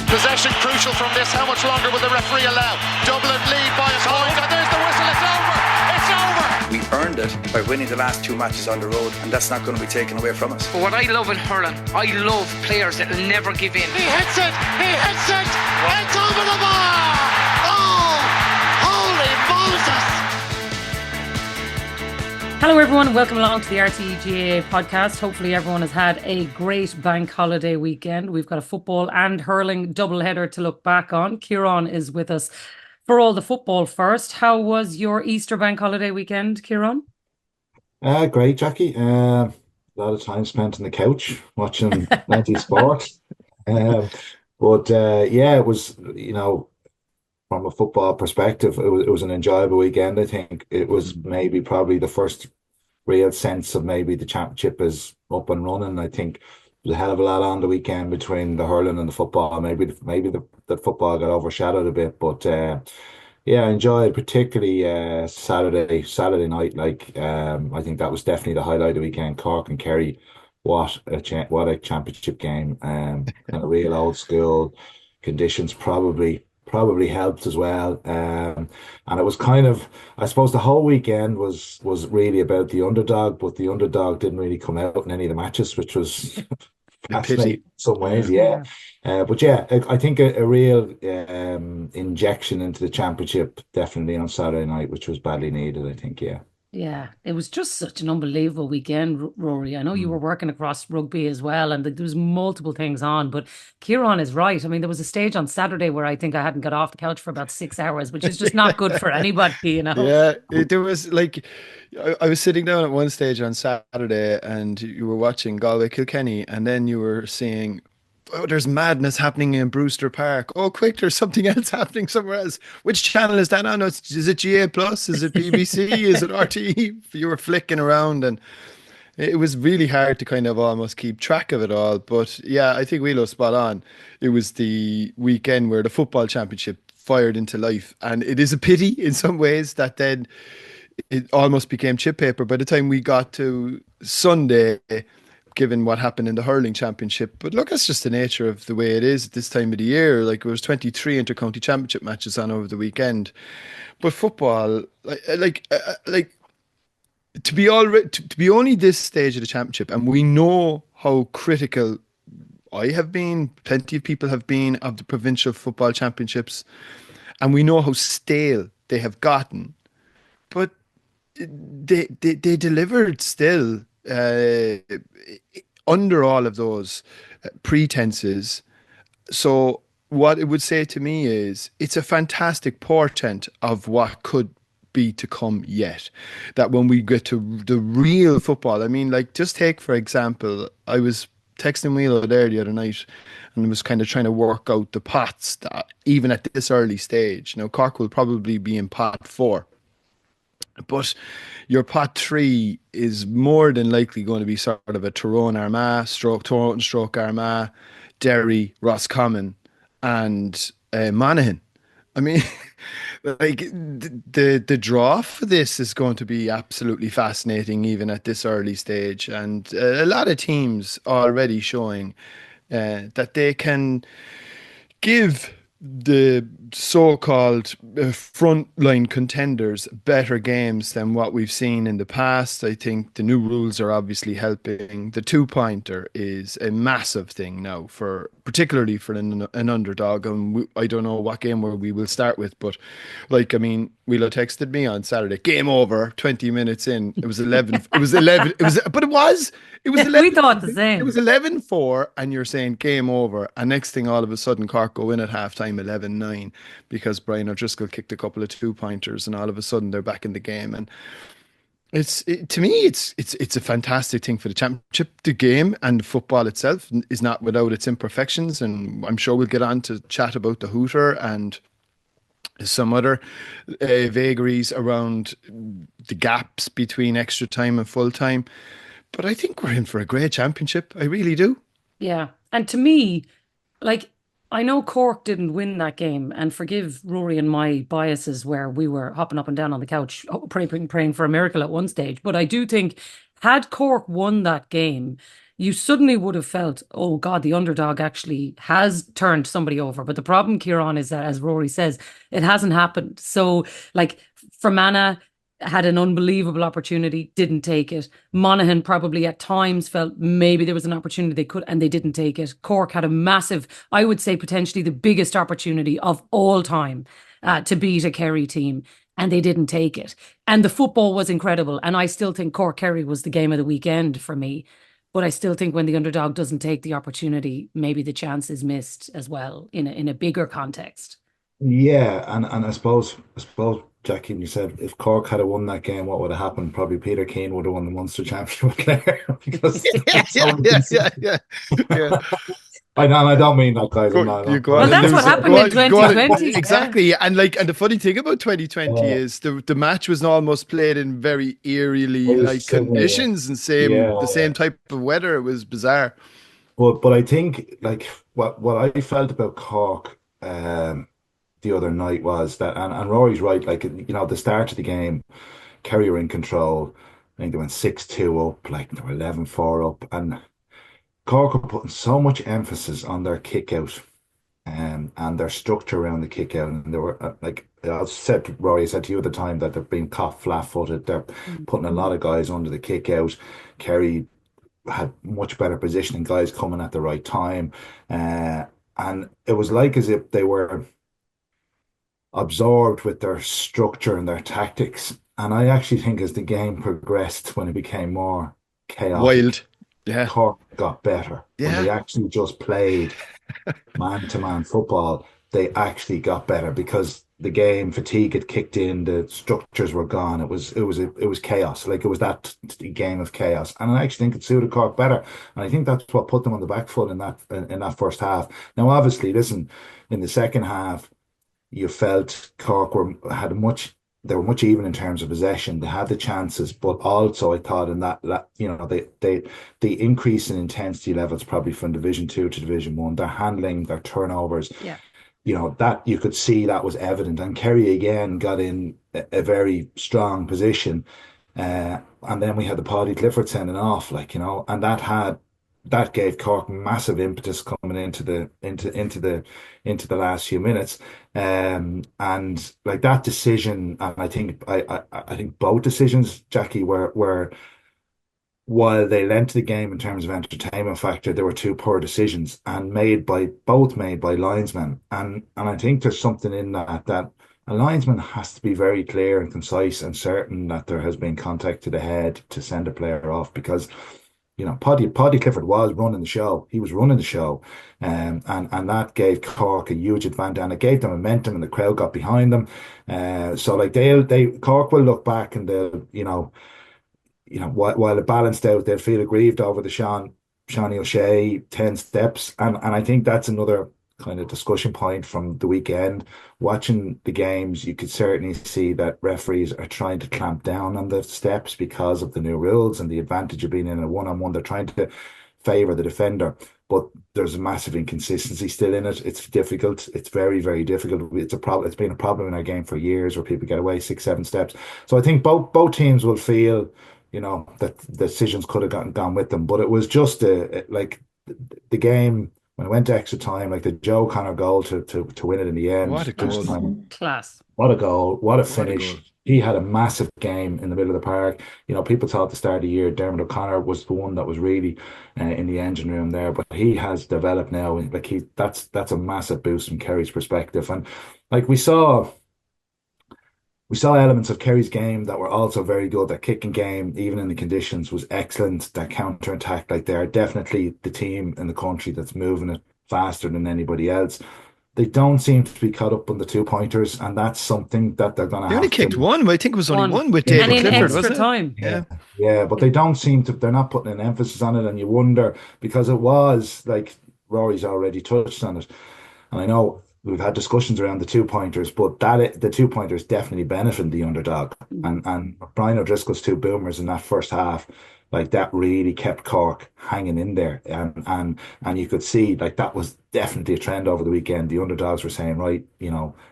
Possession crucial from this. How much longer will the referee allow? Dublin lead by a point, and there's the whistle. It's over. It's over. We earned it by winning the last 2 matches on the road, and that's not going to be taken away from us. But what I love in hurling, I love players that will never give in. He hits it. He hits it. It's over the bar. Oh, holy Moses. Hello everyone, welcome along to the RTÉ GAA Podcast. Hopefully everyone has had a great bank holiday weekend. We've got a football and hurling doubleheader to look back on. Ciarán is with us for all the football first. How was your Easter bank holiday weekend, Ciarán? Great, Jacqui. A lot of time spent on the couch watching plenty sport. Yeah, it was, from a football perspective, it was an enjoyable weekend. I think it was probably the first real sense of maybe the championship is up and running. I think there's a hell of a lot on the weekend between the hurling and the football. Maybe the football got overshadowed a bit, but yeah, I enjoyed particularly Saturday night. I think that was definitely the highlight of the weekend. Cork and Kerry, what a championship game! Kind of real old school conditions probably helped as well. And it was kind of, I suppose the whole weekend was really about the underdog, but the underdog didn't really come out in any of the matches, which was fascinating in some ways. Yeah. But yeah, I think a real injection into the championship definitely on Saturday night, which was badly needed, I think. Yeah. Yeah, it was just such an unbelievable weekend, Rory. I know you were working across rugby as well, and there was multiple things on, but Ciarán is right. I mean, there was a stage on Saturday where I think I hadn't got off the couch for about 6 hours, which is just not good for anybody, Yeah, there was I was sitting down at one stage on Saturday and you were watching Galway Kilkenny, and then you were seeing, oh, there's madness happening in Brewster Park. Oh, quick, there's something else happening somewhere else. Which channel is that on? Is it GA Plus? Is it BBC? Is it RTE? You were flicking around, and it was really hard to kind of almost keep track of it all. But yeah, I think Whelan spot on. It was the weekend where the football championship fired into life, and it is a pity in some ways that then it almost became chip paper by the time we got to Sunday, given what happened in the hurling championship. But look, that's just the nature of the way it is at this time of the year. Like, there was 23 inter-county championship matches on over the weekend, but football, to be only this stage of the championship, and we know how critical I have been, plenty of people have been, of the provincial football championships, and we know how stale they have gotten, but they delivered still. Under all of those pretenses. So what it would say to me is it's a fantastic portent of what could be to come yet. That when we get to the real football, I mean, like, just take, for example, I was texting Whelan there the other night and I was kind of trying to work out the pots that, even at this early stage. Now, Cork will probably be in pot 4. But your pot 3 is more than likely going to be sort of a Tyrone Armagh, Toronto stroke Armagh, Derry, Roscommon, and Monaghan. I mean, like, the draw for this is going to be absolutely fascinating, even at this early stage. And a lot of teams already showing that they can give the so-called frontline contenders better games than what we've seen in the past. I think the new rules are obviously helping. The 2-pointer is a massive thing now, particularly for an underdog. And I don't know what game we will start with, but Whelan texted me on Saturday, game over, 20 minutes in. It was 11. It was 11. It was 11. We thought the same. It was 11-4, and you're saying game over. And next thing, all of a sudden, Cork go in at halftime 11-9 because Brian O'Driscoll kicked a couple of 2-pointers, and all of a sudden they're back in the game. And to me, it's a fantastic thing for the championship. The game and football itself is not without its imperfections, and I'm sure we'll get on to chat about the hooter and some other vagaries around the gaps between extra time and full time. But I think we're in for a great championship. I really do. Yeah. And to me, like, I know Cork didn't win that game, and forgive Rory and my biases where we were hopping up and down on the couch praying for a miracle at one stage. But I do think, had Cork won that game, you suddenly would have felt, oh God, the underdog actually has turned somebody over. But the problem, Ciarán, is that, as Rory says, it hasn't happened. So, like, Fermanagh had an unbelievable opportunity, didn't take it. Monaghan probably at times felt maybe there was an opportunity they could, and they didn't take it. Cork had a massive, I would say potentially the biggest opportunity of all time to beat a Kerry team, and they didn't take it. And the football was incredible. And I still think Cork Kerry was the game of the weekend for me. But I still think when the underdog doesn't take the opportunity, maybe the chance is missed as well in a bigger context. Yeah, and I suppose Jacqui, you said if Cork had won that game, what would have happened? Probably Peter Keane would have won the Munster Championship with Clare because yeah. I don't mean that, guys. Well, that's what happened in 2020. Exactly. And the funny thing about 2020 is the match was almost played in very eerily conditions and the same type of weather. It was bizarre. But I think what I felt about Cork the other night was that, and Rory's right, the start of the game, Kerry were in control. I think they went 6-2 up, they were 11-4 up, and Cork were putting so much emphasis on their kick out and their structure around the kick out. And they were Rory said to you at the time that they're being caught flat footed. They're putting a lot of guys under the kick out. Kerry had much better positioning, guys coming at the right time. And it was as if they were absorbed with their structure and their tactics. And I actually think as the game progressed, when it became more chaotic, wild, Cork got better. When they actually just played man-to-man football, they actually got better because the game fatigue had kicked in, the structures were gone. It was chaos. It was that game of chaos, and I actually think it suited Cork better. And I think that's what put them on the back foot in that first half. Now, obviously, listen, in the second half, you felt Cork they were much even in terms of possession. They had the chances, but also I thought in that the increase in intensity levels probably from Division 2 to Division 1, their handling, their turnovers, that you could see that was evident. And Kerry again got in a very strong position, and then we had the Paddy Clifford sending off, and that gave Cork massive impetus coming into the last few minutes, and that decision, and I think both decisions, Jacqui, were while they lent the game in terms of entertainment factor, there were two poor decisions and both made by linesmen, and I think there's something in that a linesman has to be very clear and concise and certain that there has been contact to the head to send a player off, because Paddy Clifford was running the show. He was running the show, and that gave Cork a huge advantage, and it gave them momentum, and the crowd got behind them. Cork will look back and they'll, while it balanced out, they'll feel aggrieved over the Seanie O'Shea 10 steps, and I think that's another kind of discussion point from the weekend. Watching the games, you could certainly see that referees are trying to clamp down on the steps because of the new rules and the advantage of being in a one-on-one. They're trying to favour the defender, but there's a massive inconsistency still in it. It's difficult. It's very, very difficult. It's a problem. It's been a problem in our game for years where people get away 6-7 steps. So I think both teams will feel, that the decisions could have gone with them, but it was just the game. When it went to extra time, the Joe Connor goal to win it in the end. What a goal. Class. What a goal. What a finish. He had a massive game in the middle of the park. People thought at the start of the year Dermot O'Connor was the one that was really in the engine room there, but he has developed now. That's a massive boost from Kerry's perspective. And we saw elements of Kerry's game that were also very good. That kicking game, even in the conditions, was excellent. That counter-attack, they're definitely the team in the country that's moving it faster than anybody else. They don't seem to be caught up on the 2-pointers, and that's something that they're going to have. They only kicked one. I think it was only one with David Clifford, Clifford, extra time. Yeah, but they don't seem to. They're not putting an emphasis on it, and you wonder, because it was Rory's already touched on it, and I know we've had discussions around the 2-pointers, but the 2-pointers definitely benefited the underdog. And Brian O'Driscoll's 2 boomers in that first half, that really kept Cork hanging in there. And you could see that was definitely a trend over the weekend. The underdogs were saying, right,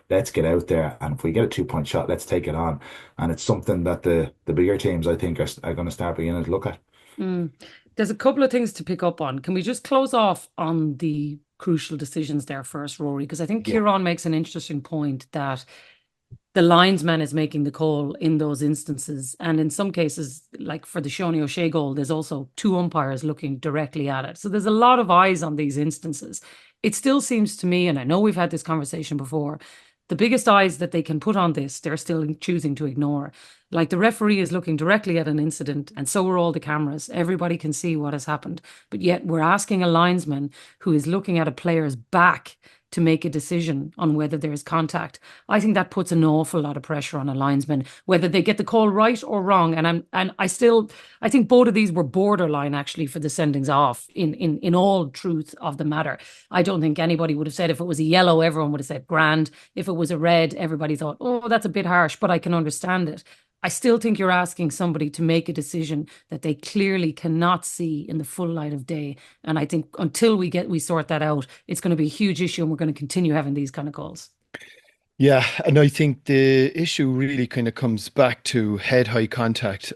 let's get out there, and if we get a 2-point shot, let's take it on. And it's something that the bigger teams, I think, are going to start beginning to look at. There's a couple of things to pick up on. Can we just close off on the crucial decisions there first, Rory? Because I think Ciarán makes an interesting point that the linesman is making the call in those instances. And in some cases, like for the Seanie O'Shea goal, there's also two umpires looking directly at it. So there's a lot of eyes on these instances. It still seems to me, and I know we've had this conversation before, the biggest eyes that they can put on this, they're still choosing to ignore. Like the referee is looking directly at an incident, and so are all the cameras. Everybody can see what has happened. But yet we're asking a linesman who is looking at a player's back to make a decision on whether there is contact. I think that puts an awful lot of pressure on a linesman, whether they get the call right or wrong. And I think both of these were borderline actually for the sendings off in all truth of the matter. I don't think anybody would have said if it was a yellow, everyone would have said grand. If it was a red, everybody thought, oh, that's a bit harsh, but I can understand it. I still think you're asking somebody to make a decision that they clearly cannot see in the full light of day. And I think until we sort that out, it's going to be a huge issue, and we're going to continue having these kind of calls. Yeah, and I think the issue really kind of comes back to head-high contact.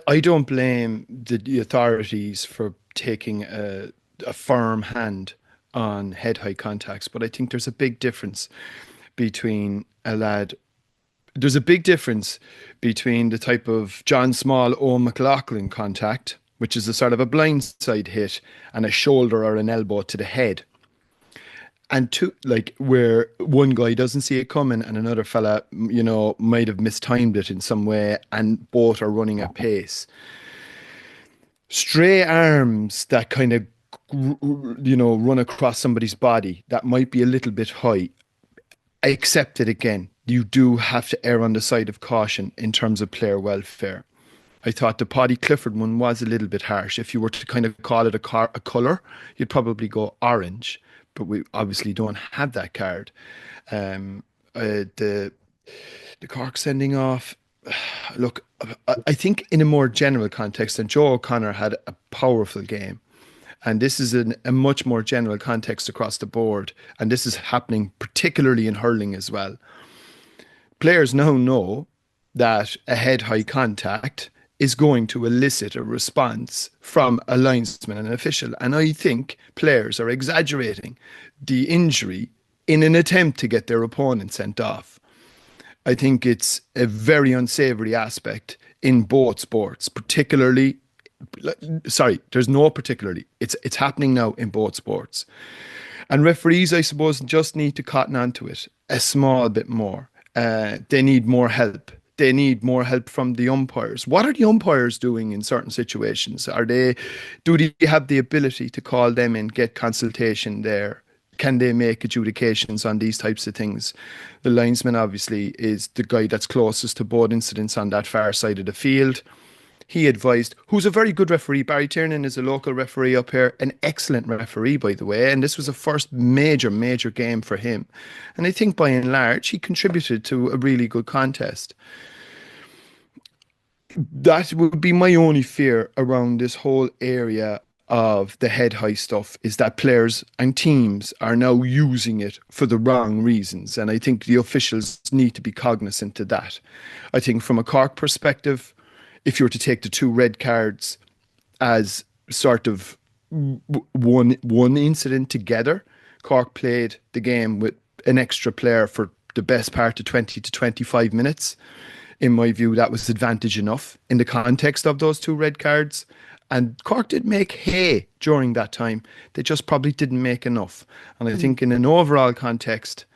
I don't blame the authorities for taking a firm hand on head-high contacts, but I think there's a big difference between There's a big difference between the type of John Small or McLaughlin contact, which is a sort of a blindside hit and a shoulder or an elbow to the head, and where one guy doesn't see it coming and another fella, might have mistimed it in some way, and both are running at pace. Stray arms that kind of, run across somebody's body that might be a little bit high. I accept it again. You do have to err on the side of caution in terms of player welfare. I thought the Paddy Clifford one was a little bit harsh. If you were to kind of call it a colour, you'd probably go orange, but we obviously don't have that card. The Cork sending off, look, I think in a more general context, and Joe O'Connor had a powerful game, and this is a much more general context across the board, and this is happening particularly in hurling as well. Players now know that a head-high contact is going to elicit a response from a linesman and an official. And I think players are exaggerating the injury in an attempt to get their opponent sent off. I think it's a very unsavoury aspect in both sports, particularly... Sorry, there's no particularly. It's happening now in both sports. And referees, I suppose, just need to cotton onto it a small bit more. They need more help. They need more help from the umpires. What are the umpires doing in certain situations? Do they have the ability to call them and get consultation there? Can they make adjudications on these types of things? The linesman obviously is the guy that's closest to both incidents on that far side of the field. He advised, who's a very good referee. Barry Tiernan is a local referee up here, an excellent referee, by the way. And this was a first major game for him. And I think by and large, he contributed to a really good contest. That would be my only fear around this whole area of the head-high stuff, is that players and teams are now using it for the wrong reasons. And I think the officials need to be cognizant of that. I think from a Cork perspective, if you were to take the two red cards as sort of one incident together, Cork played the game with an extra player for the best part of 20 to 25 minutes. In my view, that was advantage enough in the context of those two red cards. And Cork did make hay during that time. They just probably didn't make enough. And I think in an overall context,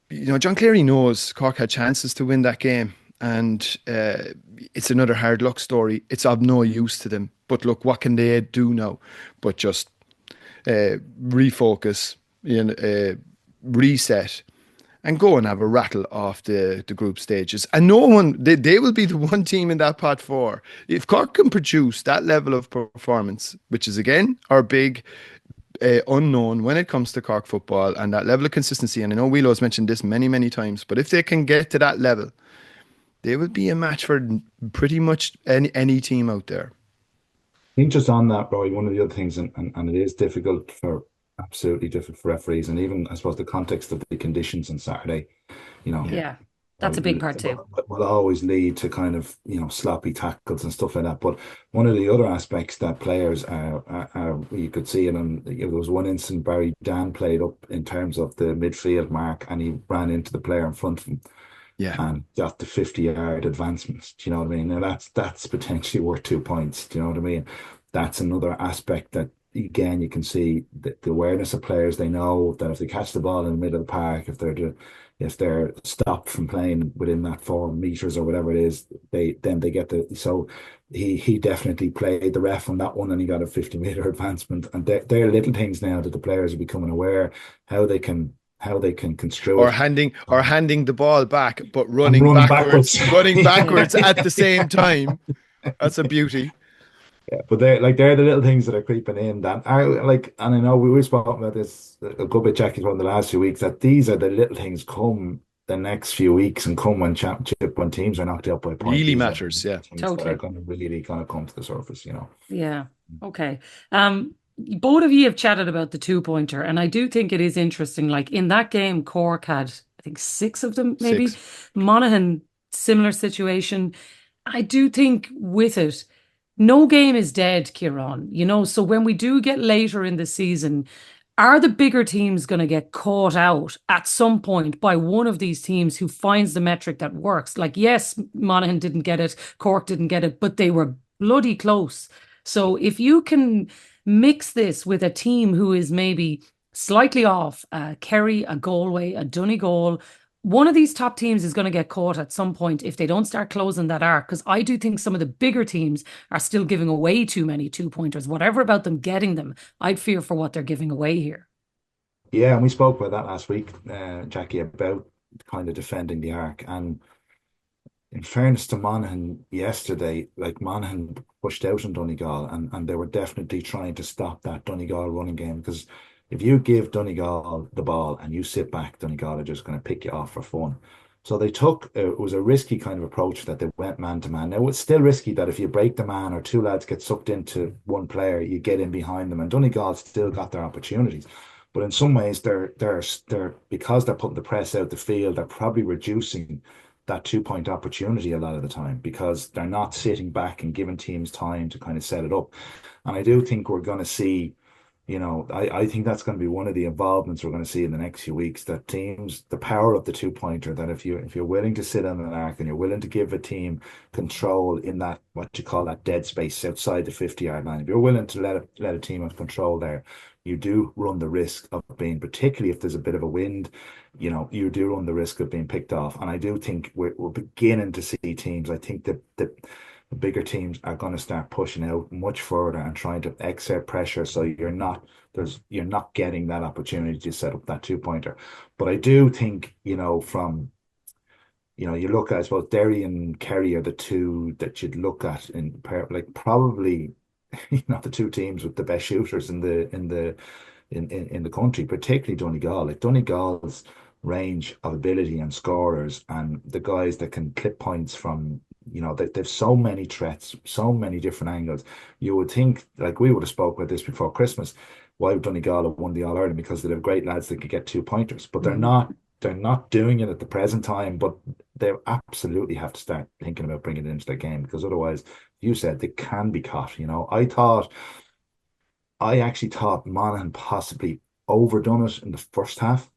John Cleary knows Cork had chances to win that game. And it's another hard luck story. It's of no use to them. But look, what can they do now? But just refocus, reset, and go and have a rattle off the group stages. And no one, they will be the one team in that pot four. If Cork can produce that level of performance, which is again our big unknown when it comes to Cork football, and that level of consistency, and I know Whelo's mentioned this many times, but if they can get to that level, they would be a match for pretty much any team out there. I think just on that, Rory, one of the other things, and it is absolutely difficult for referees, and even, I suppose, the context of the conditions on Saturday, Yeah. That's a big part too. Will always lead to kind of, sloppy tackles and stuff like that. But one of the other aspects that players you could see, and there was one incident Barry Dan played up in terms of the midfield mark, and he ran into the player in front of him. Yeah. And got the 50-yard advancement. Do you know what I mean? Now that's potentially worth 2 points. Do you know what I mean? That's another aspect that, again, you can see the awareness of players. They know that if they catch the ball in the middle of the park, if they're stopped from playing within that 4 meters or whatever it is, they get so he definitely played the ref on that one, and he got a 50-meter advancement. And they're little things now that the players are becoming aware how they can construe or it. handing the ball back, but running backwards running backwards at the same time. That's a beauty. Yeah, but they're the little things that are creeping in that are and I know we were spoken about this a good bit, Jacqui, from the last few weeks, that these are the little things come the next few weeks and come when teams are knocked out by points. Really matters, yeah. Totally. That are going to really kind of come to the surface, Yeah. Okay. Both of you have chatted about the 2-pointer, and I do think it is interesting. Like in that game, Cork had, I think, 6 of them, maybe. 6. Monaghan, similar situation. I do think with it, no game is dead, Ciarán. So when we do get later in the season, are the bigger teams going to get caught out at some point by one of these teams who finds the metric that works? Like, yes, Monaghan didn't get it, Cork didn't get it, but they were bloody close. So if you can mix this with a team who is maybe slightly off, Kerry, a Galway, a Donegal, one of these top teams is going to get caught at some point if they don't start closing that arc, because I do think some of the bigger teams are still giving away too many 2-pointers. Whatever about them getting them, I'd fear for what they're giving away here. Yeah, and we spoke about that last week, Jacqui, about kind of defending the arc. And in fairness to Monaghan yesterday, Monaghan pushed out in Donegal, and they were definitely trying to stop that Donegal running game, because if you give Donegal the ball and you sit back, Donegal are just going to pick you off for fun. So they took, it was a risky kind of approach that they went man to man. Now, it's still risky that if you break the man or 2 lads get sucked into one player, you get in behind them, and Donegal still got their opportunities. But in some ways, they're because they're putting the press out the field, they're probably reducing that 2-point opportunity a lot of the time, because they're not sitting back and giving teams time to kind of set it up. And I do think we're going to see, I think that's going to be one of the involvements we're going to see in the next few weeks, that teams, the power of the 2-pointer, that if you're willing to sit on an arc and you're willing to give a team control in that, what you call that dead space outside the 50-yard line, if you're willing to let a team have control there, you do run the risk of being, particularly if there's a bit of a wind, you do run the risk of being picked off. And I do think we're beginning to see teams, I think that the bigger teams are going to start pushing out much further and trying to exert pressure, so you're not getting that opportunity to set up that 2-pointer. But I do think, you look at, I suppose, Derry and Kerry are the two that you'd look at in probably the 2 teams with the best shooters in the country, particularly Donegal. Donegal's range of ability and scorers, and the guys that can clip points from, they've so many threats, so many different angles. You would think, we would have spoke about this before Christmas, why would Donegal have won the All-Ireland? Because they have great lads that could get 2-pointers, but they're not doing it at the present time. But they absolutely have to start thinking about bringing it into their game, because otherwise, you said, they can be caught. I actually thought Monaghan possibly overdone it in the first half.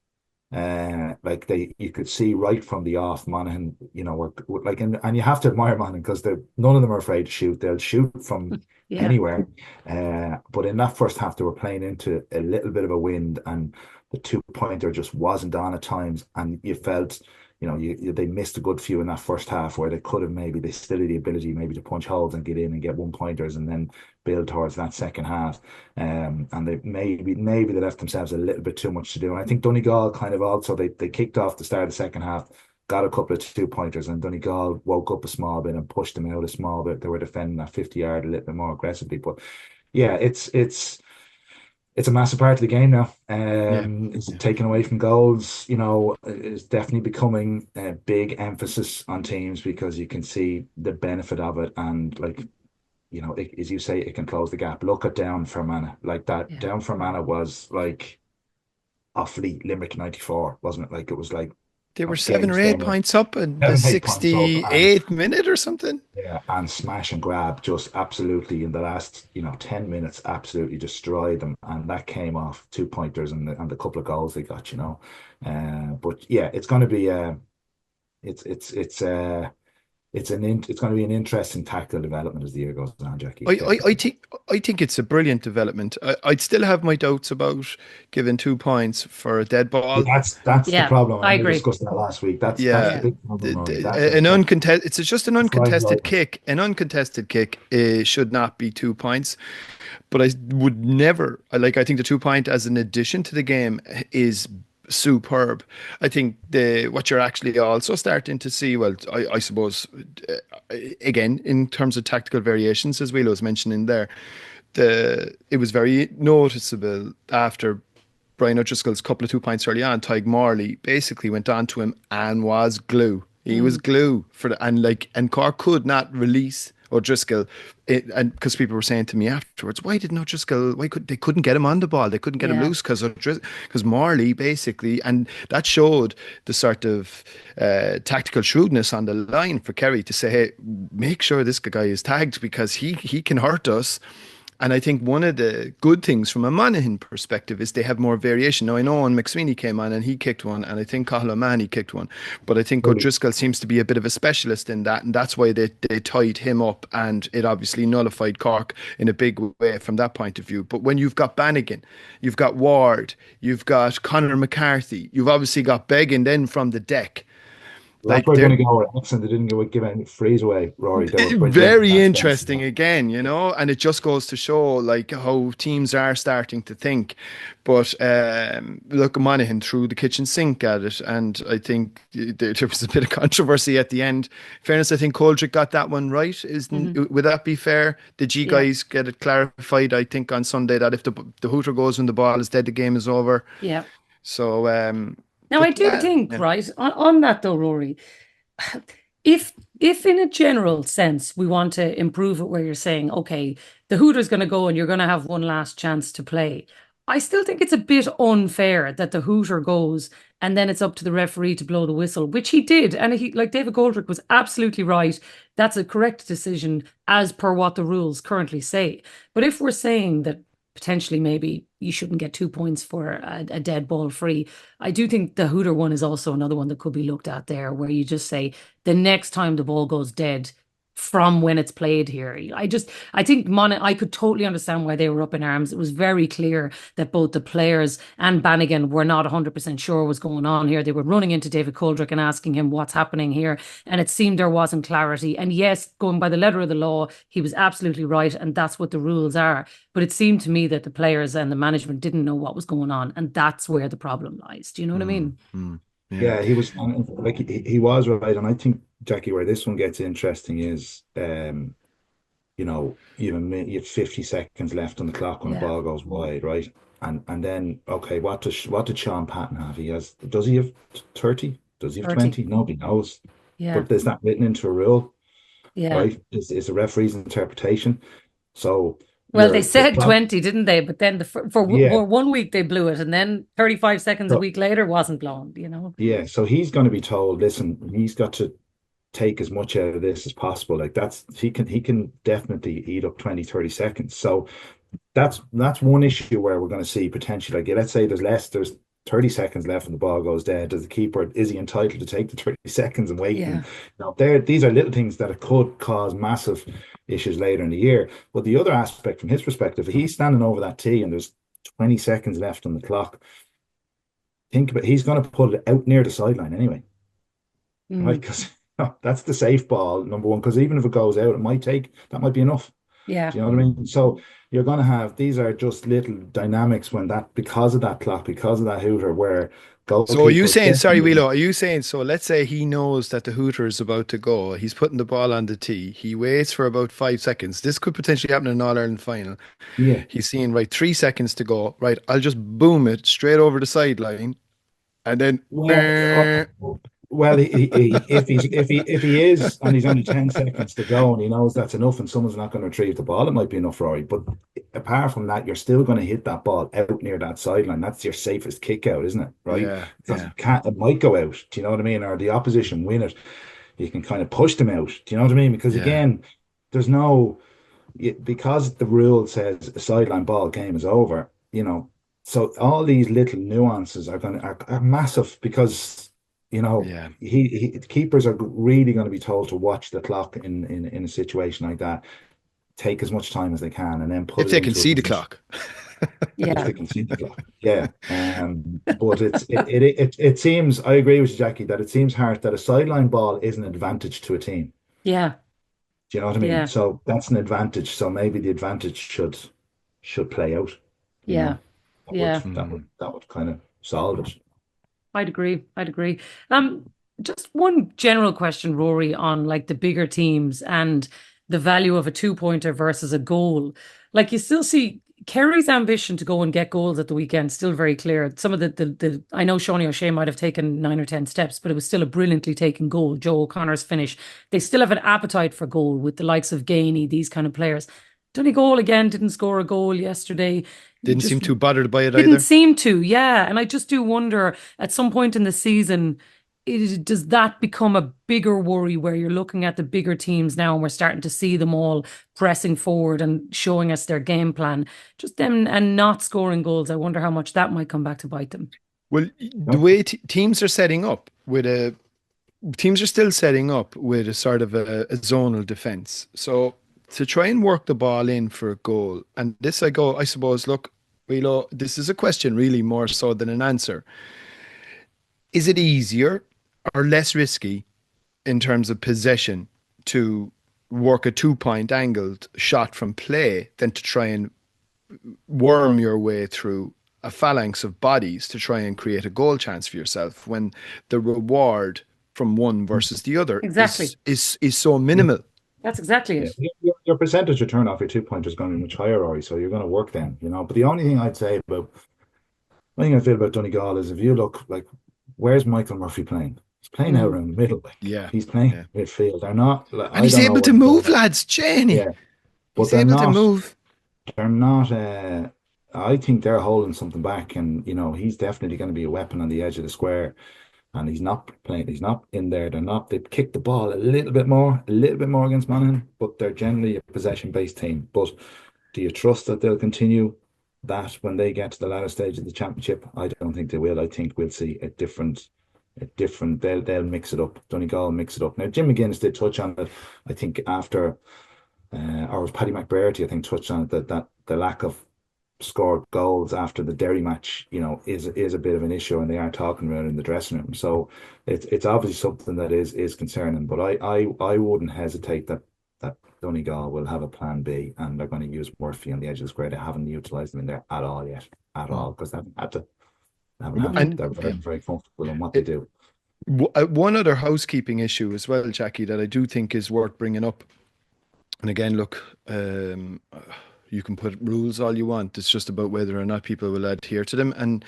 You could see right from the off, Monaghan, and you have to admire Monaghan, because none of them are afraid to shoot. They'll shoot from anywhere. But in that first half, they were playing into a little bit of a wind, and the 2-pointer just wasn't on at times, and you felt, they missed a good few in that first half where they could have they still had the ability maybe to punch holes and get in and get 1-pointers and then build towards that second half. And they maybe they left themselves a little bit too much to do. And I think Donegal kind of also, they kicked off the start of the second half, got a couple of 2-pointers, and Donegal woke up a small bit and pushed them out a small bit. They were defending that 50-yard a little bit more aggressively. But yeah, it's a massive part of the game now. It's taken away from goals. It's definitely becoming a big emphasis on teams, because you can see the benefit of it. And as you say, it can close the gap. Look at Down Fermanagh. Down Fermanagh was like awfully Limerick 94, wasn't it? It was They were of 7 or games 8 there. points up in the 7, 8 points up, and 68th minute or something. yeah, and smash and grab just absolutely in the last 10 minutes absolutely destroyed them, and that came off 2 pointers and the couple of goals they got. But yeah, it's going to be it's going to be an interesting tactical development as the year goes on, Jackie. I think it's a brilliant development. I'd still have my doubts about giving 2 points for a dead ball. That's the problem. I agree. We discussed that last week. That's Yeah, the big problem, Rory. it's just an uncontested kick. An uncontested kick should not be 2 points. But I would never I think the 2 point as an addition to the game is superb. I think what you're actually also starting to see, well, I suppose, again, in terms of tactical variations, as Whelan was mentioning there, it was very noticeable after Brian O'Driscoll's couple of 2 points early on. Tadhg Morley basically went on to him and was glue. He was glue and Cork could not release O'Driscoll, and because people were saying to me afterwards, why they couldn't get him on the ball, they couldn't get him loose because Morley basically, and that showed the sort of tactical shrewdness on the line for Kerry to say, hey, make sure this guy is tagged because he can hurt us. And I think one of the good things from a Monaghan perspective is they have more variation. Now, I know Owen McSweeney came on and he kicked one, and I think Cathal O'Mahony kicked one. But I think O'Driscoll seems to be a bit of a specialist in that, and that's why they tied him up, and it obviously nullified Cork in a big way from that point of view. But when you've got Bannigan, you've got Ward, you've got Conor McCarthy, you've obviously got Beggan then from the deck. Like we're going to go accent. They didn't give any freeze away, Rory. Very interesting again, and it just goes to show like how teams are starting to think. But look, Monaghan threw the kitchen sink at it, and I think there was a bit of controversy at the end. In fairness, I think Coldrick got that one right. Would that be fair? The G guys get it clarified, I think, on Sunday that if the hooter goes when the ball is dead, the game is over. Yeah. So now, I do think, right, on that though, Rory, if in a general sense we want to improve it where you're saying, okay, the hooter's going to go and you're going to have one last chance to play, I still think it's a bit unfair that the hooter goes and then it's up to the referee to blow the whistle, which he did. And like David Goldrick was absolutely right. That's a correct decision as per what the rules currently say. But if we're saying that potentially maybe you shouldn't get 2 points for a dead ball free, I do think the hooter one is also another one that could be looked at there, where you just say the next time the ball goes dead from when it's played here. I think I could totally understand why they were up in arms. It was very clear that both the players and Bannigan were not 100% sure what was going on here. They were running into David Coldrick and asking him what's happening here, and it seemed there wasn't clarity. And yes, going by the letter of the law, he was absolutely right, and that's what the rules are. But it seemed to me that the players and the management didn't know what was going on, and that's where the problem lies. Do you know what I mean? Yeah, he was like he was right, and I think, Jacqui, where this one gets interesting is, you have 50 seconds left on the clock when the ball goes wide, right? And then, okay, what did Sean Patton have? Does he have 30? Does he have 20? Nobody knows. Yeah. But there's that written into a rule, right? It's a referee's interpretation. So. Well, they said 20, didn't they? But then for 1 week they blew it, and then 35 seconds a week later wasn't blown, Yeah, so he's going to be told, listen, he's got to take as much out of this as possible. Like he can definitely eat up 20, 30 seconds. So that's one issue where we're going to see potentially, like, let's say there's 30 seconds left and the ball goes dead. Does the keeper, is he entitled to take the 30 seconds and wait? Yeah. These are little things that could cause massive issues later in the year. But the other aspect from his perspective, if he's standing over that tee and there's 20 seconds left on the clock, think about, he's going to put it out near the sideline anyway, right? Because that's the safe ball, number one, because even if it goes out, that might be enough. Yeah. Do you know what I mean? So you're going to have, these are just little dynamics because of that clock, because of that hooter, where so are you saying, sorry, Whelan, are you saying, so let's say he knows that the hooter is about to go, he's putting the ball on the tee, he waits for about 5 seconds. This could potentially happen in an All-Ireland final. Yeah. He's seeing, 3 seconds to go, I'll just boom it straight over the sideline, and then Well, if he is, and he's only 10 seconds to go, and he knows that's enough, and someone's not going to retrieve the ball, it might be enough, Rory. But apart from that, you're still going to hit that ball out near that sideline. That's your safest kick out, isn't it? Right? Yeah, yeah. It might go out. Do you know what I mean? Or the opposition win it. You can kind of push them out. Do you know what I mean? Because again, there's no, because the rule says a sideline ball, game is over. You know, so all these little nuances are massive, because keepers are really going to be told to watch the clock in a situation like that. Take as much time as they can, and then put if they can see the clock. Yeah, they can see the clock. Yeah. But it seems, I agree with you, Jacqui, that it seems hard that a sideline ball is an advantage to a team. yeah, Do you know what I mean? Yeah. So that's an advantage. So maybe the advantage should play out. you yeah, know. That would kind of solve it. I'd agree. Just one general question, Rory, on like the bigger teams and the value of a 2-pointer versus a goal. Like, you still see Kerry's ambition to go and get goals at the weekend still very clear. Some of the I know Seanie O'Shea might have taken 9 or 10 steps, but it was still a brilliantly taken goal. Joe O'Connor's finish. They still have an appetite for goal with the likes of Gainey, these kind of players. Donegal again didn't score a goal yesterday. Didn't seem too bothered by it Didn't either. seem to, yeah. And I just do wonder, at some point in the season, does that become a bigger worry, where you're looking at the bigger teams now and we're starting to see them all pressing forward and showing us their game plan, just them and not scoring goals? I wonder how much that might come back to bite them. Well, the way teams are setting up teams are still setting up with a sort of a zonal defense. So to try and work the ball in for a goal, and this I suppose, look, Whelan, this is a question really more so than an answer. Is it easier or less risky in terms of possession to work a 2-point angled shot from play than to try and worm your way through a phalanx of bodies to try and create a goal chance for yourself, when the reward from one versus the other is so minimal? That's exactly it. Your percentage return off your 2-pointer is going to be much higher, Rory, so you're going to work them, But the only thing I'd say about, I feel about Donegal is, if you look, like, where's Michael Murphy playing? He's playing out around the middle. He's playing midfield. They're not, like, and he's able to move, lads, Jenny. Yeah, but he's able to move. They're not. I think they're holding something back, and he's definitely going to be a weapon on the edge of the square. And he's not playing. He's not in there. They've kicked the ball a little bit more against Monaghan, but they're generally a possession-based team. But do you trust that they'll continue that when they get to the latter stage of the championship? I don't think they will. I think we'll see a different. They'll mix it up. Donegal will mix it up. Now, Jim McGuinness did touch on it, I think, after, or was Paddy McBrairty, I think, touched on it, that the lack of scored goals after the Derry match, is a bit of an issue, and they are talking about it in the dressing room. So it's obviously something that is concerning. But I wouldn't hesitate that Donegal will have a plan B, and they're going to use Murphy on the edge of the square. They haven't utilised them in there at all yet, because they haven't had to. And they're very, very comfortable in what they do. One other housekeeping issue as well, Jacqui, that I do think is worth bringing up. And again, look, you can put rules all you want. It's just about whether or not people will adhere to them, and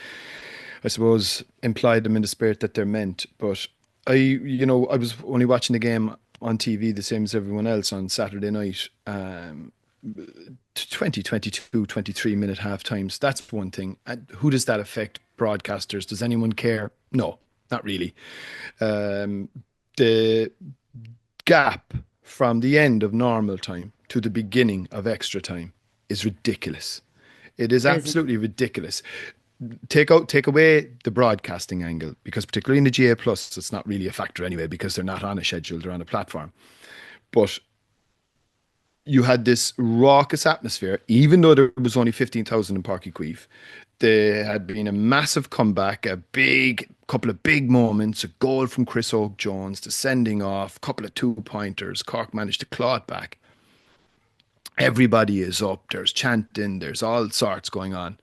I suppose imply them in the spirit that they're meant. But I was only watching the game on TV the same as everyone else on Saturday night. 20, 22, 23 minute half times. That's one thing. And who does that affect? Broadcasters? Does anyone care? No, not really. The gap from the end of normal time to the beginning of extra time is ridiculous. It is absolutely ridiculous. Take away the broadcasting angle, because particularly in the GA Plus, it's not really a factor anyway, because they're not on a schedule, they're on a platform. But you had this raucous atmosphere, even though there was only 15,000 in Páirc Uí Chaoimh. There had been a massive comeback, couple of big moments, a goal from Chris Oak-Jones, the sending off, a couple of 2-pointers. Cork managed to claw it back. Everybody is up, there's chanting, there's all sorts going on.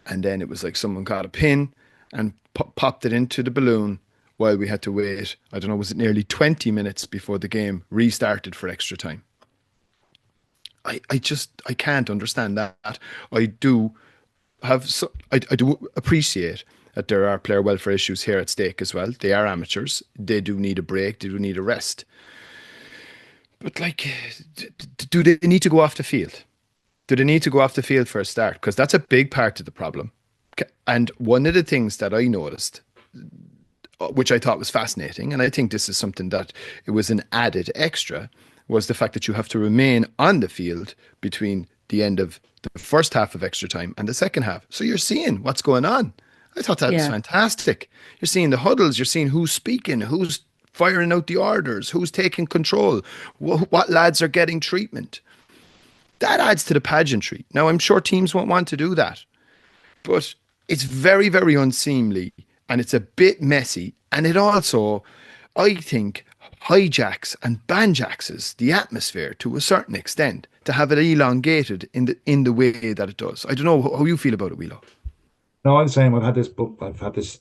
And then it was like someone got a pin and popped it into the balloon while we had to wait. I don't know, was it nearly 20 minutes before the game restarted for extra time? I can't understand that. I do appreciate that there are player welfare issues here at stake as well. They are amateurs. They do need a break. They do need a rest. But like, do they need to go off the field? Do they need to go off the field for a start? Because that's a big part of the problem. And one of the things that I noticed, which I thought was fascinating, and I think this is something that it was an added extra, was the fact that you have to remain on the field between the end of the first half of extra time and the second half. So you're seeing what's going on. I thought that was fantastic. You're seeing the huddles, you're seeing who's speaking, who's firing out the orders, who's taking control, what lads are getting treatment. That adds to the pageantry. Now, I'm sure teams won't want to do that, but it's very, very unseemly, and it's a bit messy, and it also, I think, hijacks and banjaxes the atmosphere to a certain extent to have it elongated in the way that it does. I don't know how you feel about it, Whelan. No, I'm the same. I've had this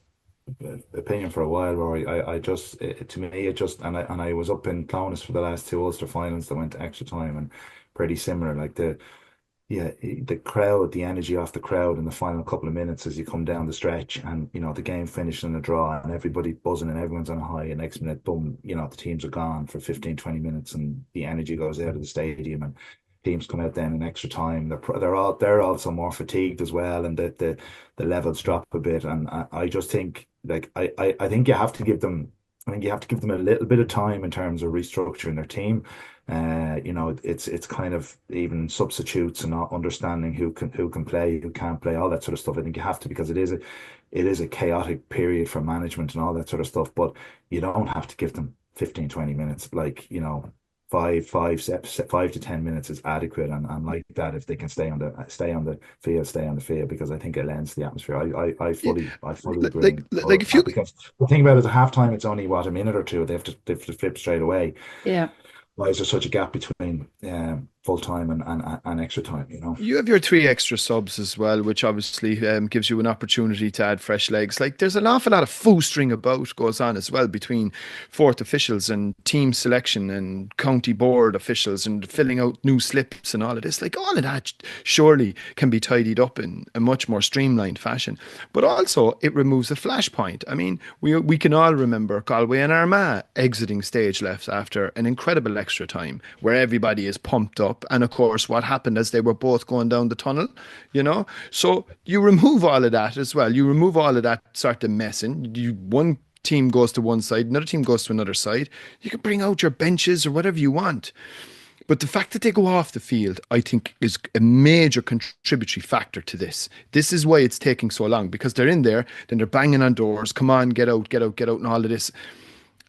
opinion for a while, Rory. To me, it just, and I was up in Clonus for the last two Ulster finals that went to extra time, and pretty similar. Like the crowd, the energy off the crowd in the final couple of minutes as you come down the stretch, and the game finished in a draw, and everybody buzzing and everyone's on a high, and next minute, boom, the teams are gone for 15-20 minutes, and the energy goes out of the stadium, and teams come out then in extra time. They're also more fatigued as well, and the levels drop a bit. And I just think, like, I think you have to give them. I think you have to give them a little bit of time in terms of restructuring their team. It's kind of even substitutes and not understanding who can play, who can't play, all that sort of stuff. I think you have to, because it is a chaotic period for management and all that sort of stuff. But you don't have to give them 15-20 minutes. Like, 5 to 10 minutes is adequate, and like that, if they can stay on the field, because I think it lends the atmosphere. I fully agree. Like if you, because the thing about it is, at halftime it's only a minute or two. They have to flip straight away. Yeah. Why is there such a gap between full time and extra time? You have your 3 extra subs as well, which obviously gives you an opportunity to add fresh legs. Like, there's an awful lot of foostering about goes on as well between fourth officials and team selection and county board officials and filling out new slips and all of this. Like, all of that surely can be tidied up in a much more streamlined fashion. But also, it removes a flashpoint. I mean, we can all remember Galway and Armagh exiting stage left after an incredible extra time where everybody is pumped up, and of course what happened as they were both going down the tunnel, so you remove all of that as well. You remove all of that sort of messing. One team goes to one side, another team goes to another side. You can bring out your benches or whatever you want, but the fact that they go off the field, I think, is a major contributory factor to this. This is why it's taking so long, because they're in there, then they're banging on doors, come on, get out, and all of this.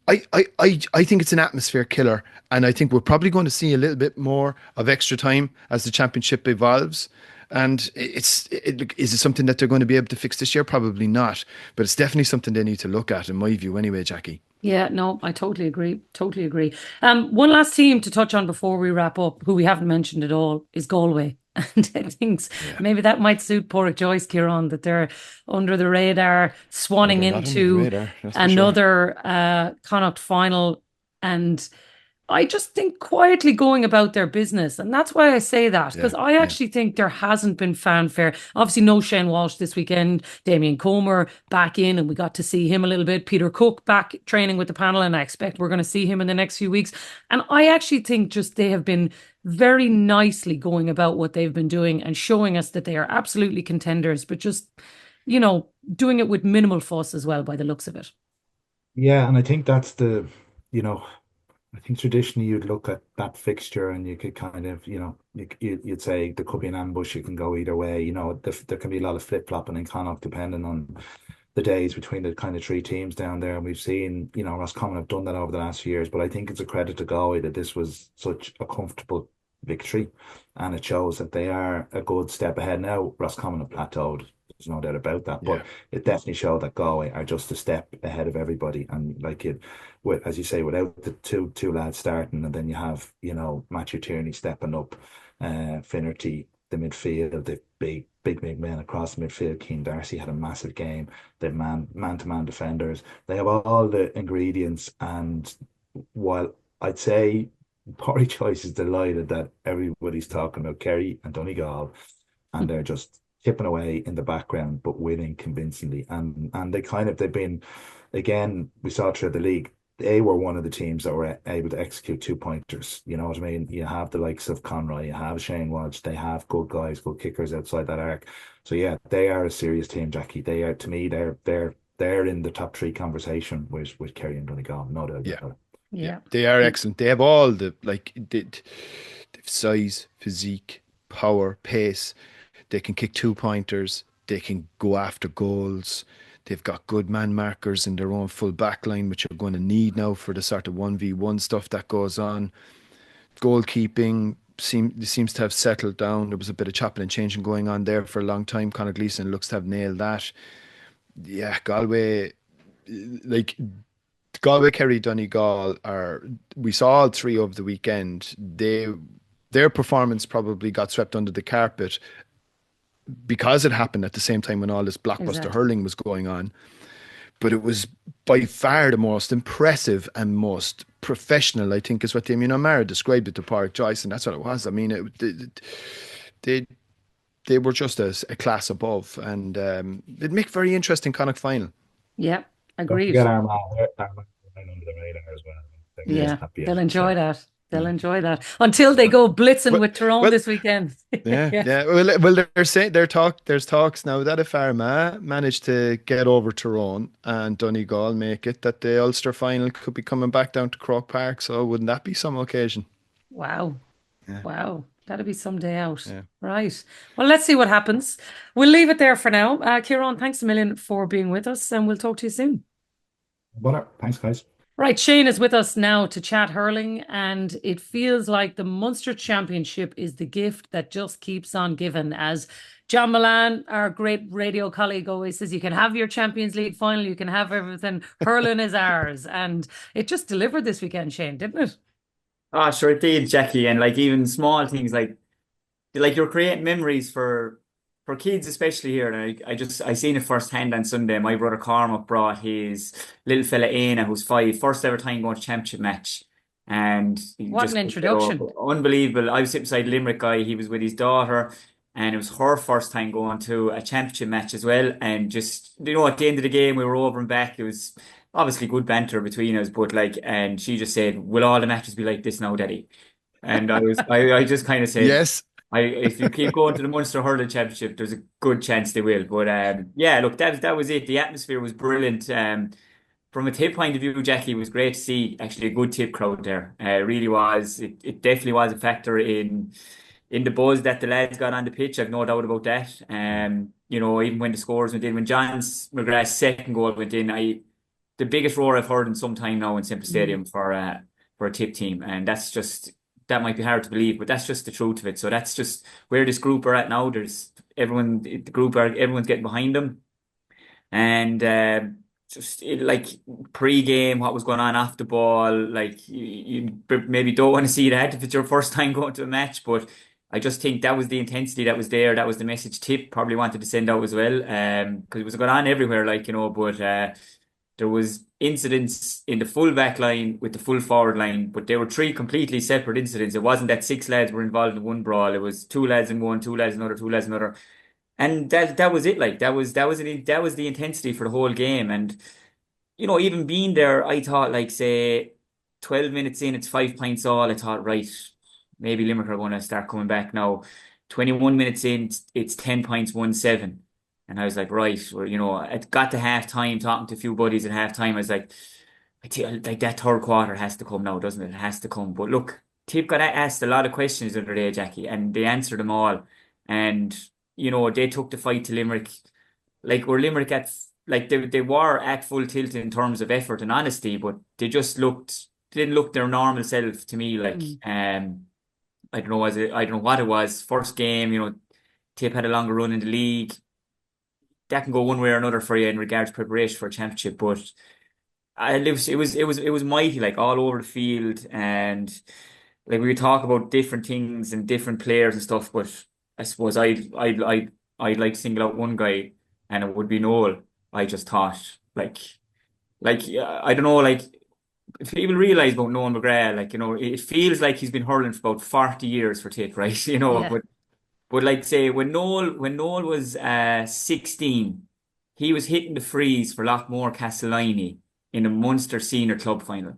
I think it's an atmosphere killer, and I think we're probably going to see a little bit more of extra time as the championship evolves. And is it something that they're going to be able to fix this year? Probably not, but it's definitely something they need to look at, in my view anyway, Jacqui. Yeah, no, I totally agree. One last team to touch on before we wrap up, who we haven't mentioned at all, is Galway. And I think maybe that might suit Pádraic Joyce, Ciarán, that they're under the radar, swanning into another Connacht final, and I just think quietly going about their business. And that's why I say that, because I actually think there hasn't been fanfare. Obviously, no Shane Walsh this weekend. Damien Comer back in, and we got to see him a little bit. Peter Cook back training with the panel, and I expect we're going to see him in the next few weeks. And I actually think just they have been very nicely going about what they've been doing and showing us that they are absolutely contenders, but just, doing it with minimal fuss as well, by the looks of it. Yeah, and I think that's I think traditionally you'd look at that fixture and you could kind of, you'd say there could be an ambush. You can go either way. There can be a lot of flip-flopping in Connacht depending on the days between the kind of 3 teams down there. And we've seen, Roscommon have done that over the last few years. But I think it's a credit to Galway that this was such a comfortable victory. And it shows that they are a good step ahead. Now, Roscommon have plateaued. There's no doubt about that. But it definitely showed that Galway are just a step ahead of everybody. And as you say, without the two lads starting, and then you have, Matthew Tierney stepping up, Finnerty, the midfield, the big men across the midfield. Keane Darcy had a massive game. They've man-to-man defenders. They have all the ingredients. And while I'd say Pádraic Joyce is delighted that everybody's talking about Kerry and Donegal, and they're just chipping away in the background, but winning convincingly. And they've been, again, we saw through the league, they were one of the teams that were able to execute 2-pointers. You know what I mean? You have the likes of Conroy, you have Shane Walsh, they have good guys, good kickers outside that arc. So yeah, they are a serious team, Jacqui. They are, to me, they're in the top three conversation with Kerry and Donegal, no doubt about it. Yeah. They are excellent. They have all they've size, physique, power, pace. They can kick 2-pointers. They can go after goals. They've got good man markers in their own full back line, which you're going to need now for the sort of 1v1 stuff that goes on. Goalkeeping seems to have settled down. There was a bit of chopping and changing going on there for a long time. Conor Gleeson looks to have nailed that. Yeah, Galway, Kerry, Donegal we saw all three over the weekend. Their performance probably got swept under the carpet because it happened at the same time when all this blockbuster hurling was going on. But it was by far the most impressive and most professional, I think, is what Maher described it to Pádraig Joyce, and that's what it was. I mean, they were just a class above, and it'd make a very interesting Connacht final. Yeah, agreed. Get Armagh under the radar as well. Yeah, they'll enjoy that. They'll enjoy that until they go blitzing with Tyrone this weekend. Yeah. Well, they're saying there's talks now that if Armagh manage to get over Tyrone and Donegal make it, that the Ulster final could be coming back down to Croke Park. So wouldn't that be some occasion? Wow. Yeah. Wow. That'll be some day out. Yeah. Right. Well, let's see what happens. We'll leave it there for now. Ciarán, thanks a million for being with us, and we'll talk to you soon. Butter. Thanks, guys. Right, Shane is with us now to chat hurling, and it feels like the Munster Championship is the gift that just keeps on giving. As John Milan, our great radio colleague, always says, you can have your Champions League final, you can have everything. Hurling is ours, and it just delivered this weekend, Shane, didn't it? Ah, sure it did, Jacqui, and even small things like you're creating memories for kids, especially here. And I seen it firsthand on Sunday. My brother Cormac brought his little fella Aina, who's 5, first ever time going to championship match. And what an introduction. Unbelievable. I was sitting beside Limerick guy, he was with his daughter, and it was her first time going to a championship match as well. And just, at the end of the game, we were over and back. It was obviously good banter between us, but and she just said, will all the matches be like this now, Daddy? And I just kind of said, yes. If you keep going to the Munster Hurling Championship, there's a good chance they will. But yeah, look, that was it. The atmosphere was brilliant. From a Tipp point of view, Jacqui, it was great to see actually a good Tipp crowd there. It really was. It definitely was a factor in the buzz that the lads got on the pitch. I've no doubt about that. Even when the scores went in, when McGrath's second goal went in, the biggest roar I've heard in some time now in Semple Stadium for a Tipp team, and that might be hard to believe, but that's just the truth of it. So that's just where this group are at now. Everyone's getting behind them, and pre-game, what was going on off the ball, you maybe don't want to see that if it's your first time going to a match, but I just think that was the intensity that was there. That was the message Tipp probably wanted to send out as well, because it was going on everywhere, but there was incidents in the full back line with the full forward line, but they were 3 completely separate incidents. It wasn't that 6 lads were involved in one brawl. It was 2 lads in one, 2 lads in another, 2 lads in another, and that was it. That was the intensity for the whole game. And even being there, I thought say 12 minutes in, it's 5 points all. I thought, right, maybe Limerick are going to start coming back now. 21 minutes in, it's 10 points, 1-7. And I was like, right, it got to half time, talking to a few buddies at half time. I was like, that third quarter has to come now, doesn't it? It has to come. But look, Tipp got asked a lot of questions the other day, Jacqui, and they answered them all. And, they took the fight to Limerick. Were Limerick they were at full tilt in terms of effort and honesty, but they just didn't look their normal self to me. I don't know what it was. First game, Tipp had a longer run in the league. That can go one way or another for you in regards to preparation for a championship, but it was mighty, all over the field, and we talk about different things and different players and stuff, but I suppose I'd like to single out one guy, and it would be Noel. I just thought I don't know, if people realise about Noel McGrath, it feels like he's been hurling for about 40 years for Tipp, right? Yeah. But like say when Noel was 16, he was hitting the frees for Lochmore Castellini in a Munster senior club final.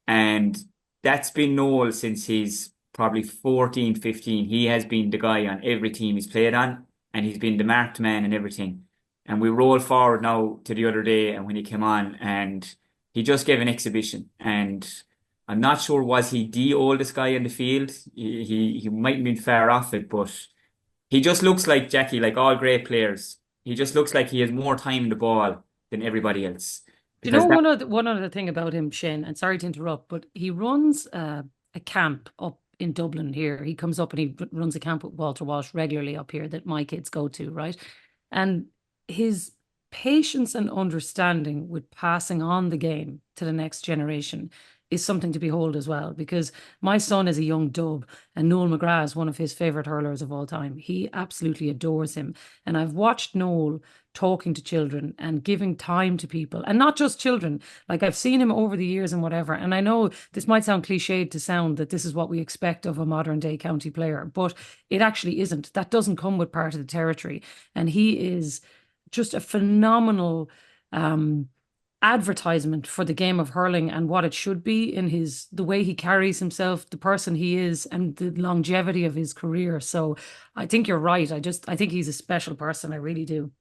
And that's been Noel since he's probably 14, 15. He has been the guy on every team he's played on, and he's been the marked man and everything. And we roll forward now to the other day, and when he came on, and he just gave an exhibition. And I'm not sure, was he the oldest guy in the field? He might have been far off it, but he just looks like Jacqui, like all great players. He just looks like he has more time in the ball than everybody else. Do you know Because one other thing about him, Shane? And sorry to interrupt, but he runs a camp up in Dublin here. He comes up and he runs a camp with Walter Walsh regularly up here that my kids go to, right? And his patience and understanding with passing on the game to the next generation is something to behold as well, because my son is a young dub and Noel McGrath is one of his favourite hurlers of all time. He absolutely adores him. And I've watched Noel talking to children and giving time to people, and not just children. Like, I've seen him over the years and whatever. And I know this might sound cliched to sound that this is what we expect of a modern day county player, but it actually isn't. That doesn't come with part of the territory. And he is just a phenomenal advertisement for the game of hurling and what it should be in the way he carries himself, the person he is, and the longevity of his career. So I think you're right. I think he's a special person. I really do.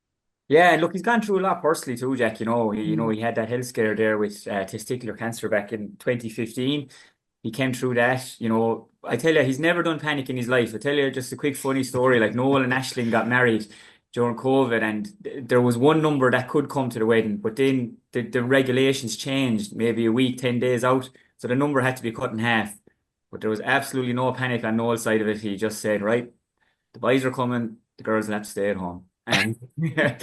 yeah, look, he's gone through a lot personally too, Jack. He had that health scare there with testicular cancer back in 2015. He came through that. I tell you, he's never done panic in his life. I tell you just a quick funny story. Like, Noel and Aisling got married during COVID, and there was one number that could come to the wedding, but then the regulations changed maybe a week, 10 days out. So the number had to be cut in half. But there was absolutely no panic on Noel's side of it. He just said, right, the boys are coming, the girls will have to stay at home. And we were,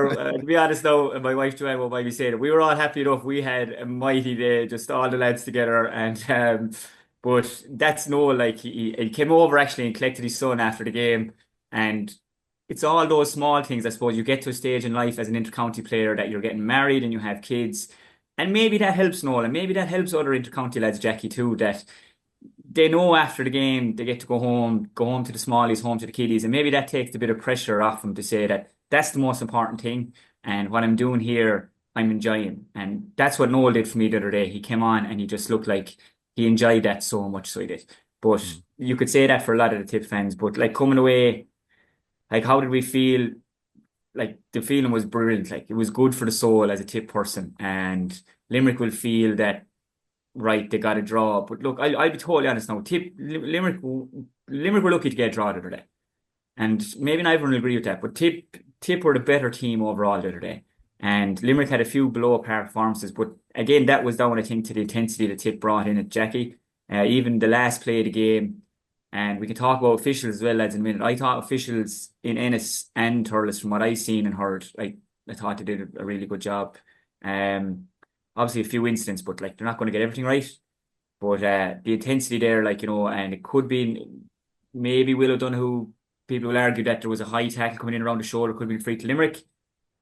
to be honest though, and my wife Joanne will maybe say that we were all happy enough. We had a mighty day, just all the lads together. And but that's Noel. Like, he came over actually and collected his son after the game. And it's all those small things, I suppose. You get to a stage in life as an intercounty player that you're getting married and you have kids. And maybe that helps Noel, and maybe that helps other intercounty lads, Jacqui, too, that they know after the game they get to go home to the smallies, home to the kiddies. And maybe that takes a bit of pressure off them to say that that's the most important thing. And what I'm doing here, I'm enjoying. And that's what Noel did for me the other day. He came on and he just looked like he enjoyed that so much, so he did. But you could say that for a lot of the Tipp fans. But like, coming away, like, how did we feel? Like, the feeling was brilliant. Like, it was good for the soul as a Tipp person. And Limerick will feel that, right, they got a draw. But look, I'll be totally honest now. Limerick were lucky to get a draw the other day. And maybe not everyone will agree with that. But Tipp were the better team overall the other day. And Limerick had a few below-par performances. But again, that was down, I think, to the intensity that Tipp brought in at Jacqui. Even the last play of the game. And we can talk about officials as well, lads, in a minute. I thought officials in Ennis and Thurles, from what I've seen and heard, I thought they did a really good job. Obviously a few incidents, but like, they're not going to get everything right. But the intensity there, like, and it could be maybe Will O'Donoghue. People will argue that there was a high tackle coming in around the shoulder, could have been free to Limerick.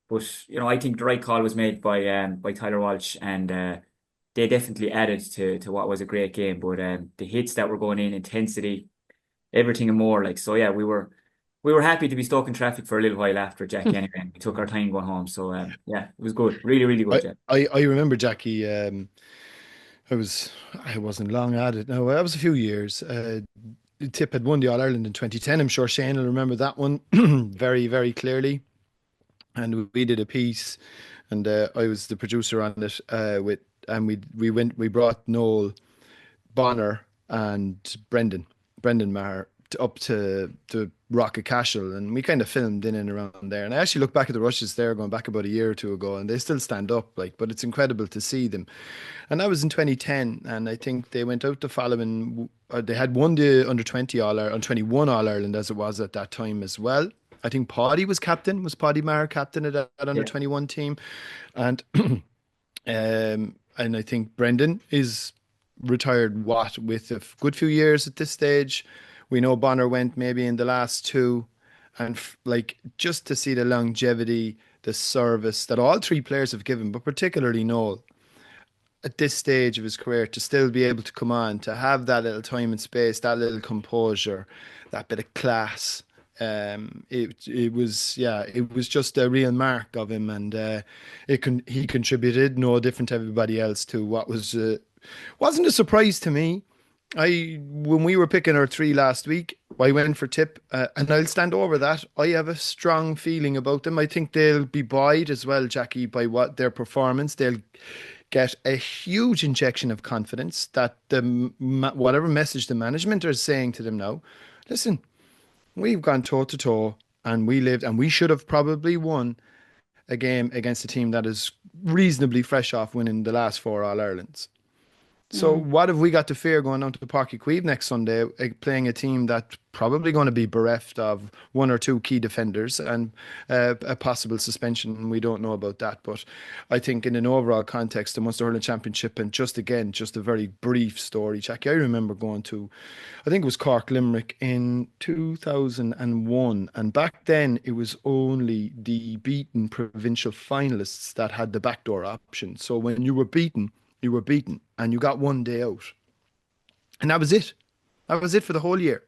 But I think the right call was made by Tyler Walsh, and they definitely added to what was a great game. But the hits that were going in, intensity, everything and more. Like, so yeah, we were happy to be stuck in traffic for a little while after Jacqui anyway. And we took our time going home. So yeah, it was good. Really, really good. Jack. I remember Jacqui. I wasn't long at it. No, that was a few years. Tipp had won the All Ireland in 2010. I'm sure Shane will remember that one very, very clearly. And we did a piece, and I was the producer on it. We brought Noel, Bonner, and Brendan Maher up to Rockacashel, and we kind of filmed in and around there. And I actually look back at the rushes there going back about a year or two ago, and they still stand up, like, but it's incredible to see them. And that was in 2010, and I think they went out the following, they had won the under 20 under 21 All Ireland as it was at that time as well. I think Paddy was Paddy Maher captain of that under 21 team, and and I think Brendan is retired with a good few years at this stage. We know Bonner went maybe in the last two, and like, just to see the longevity, the service that all three players have given, but particularly Noel. at this stage of his career to still be able to come on, to have that little time and space, that little composure, that bit of class. It was just a real mark of him, and he contributed no different to everybody else to what wasn't a surprise to me. When we were picking our three last week, I went for Tipp, and I'll stand over that. I have a strong feeling about them. I think they'll be buoyed as well, Jacqui, by what their performance. They'll get a huge injection of confidence that whatever message the management are saying to them now. Listen, we've gone toe to toe, and we should have probably won a game against a team that is reasonably fresh off winning the last 4 All-Irelands. So what have we got to fear going down to Páirc Uí Chaoimh next Sunday, playing a team that's probably going to be bereft of 1 or 2 key defenders and a possible suspension? We don't know about that. But I think in an overall context, the Munster Hurling Championship, and just a very brief story, Jacqui, I remember going to, I think it was Cork Limmerick in 2001. And back then it was only the beaten provincial finalists that had the backdoor option. So when you were beaten, and you got 1 day out. And that was it. That was it for the whole year.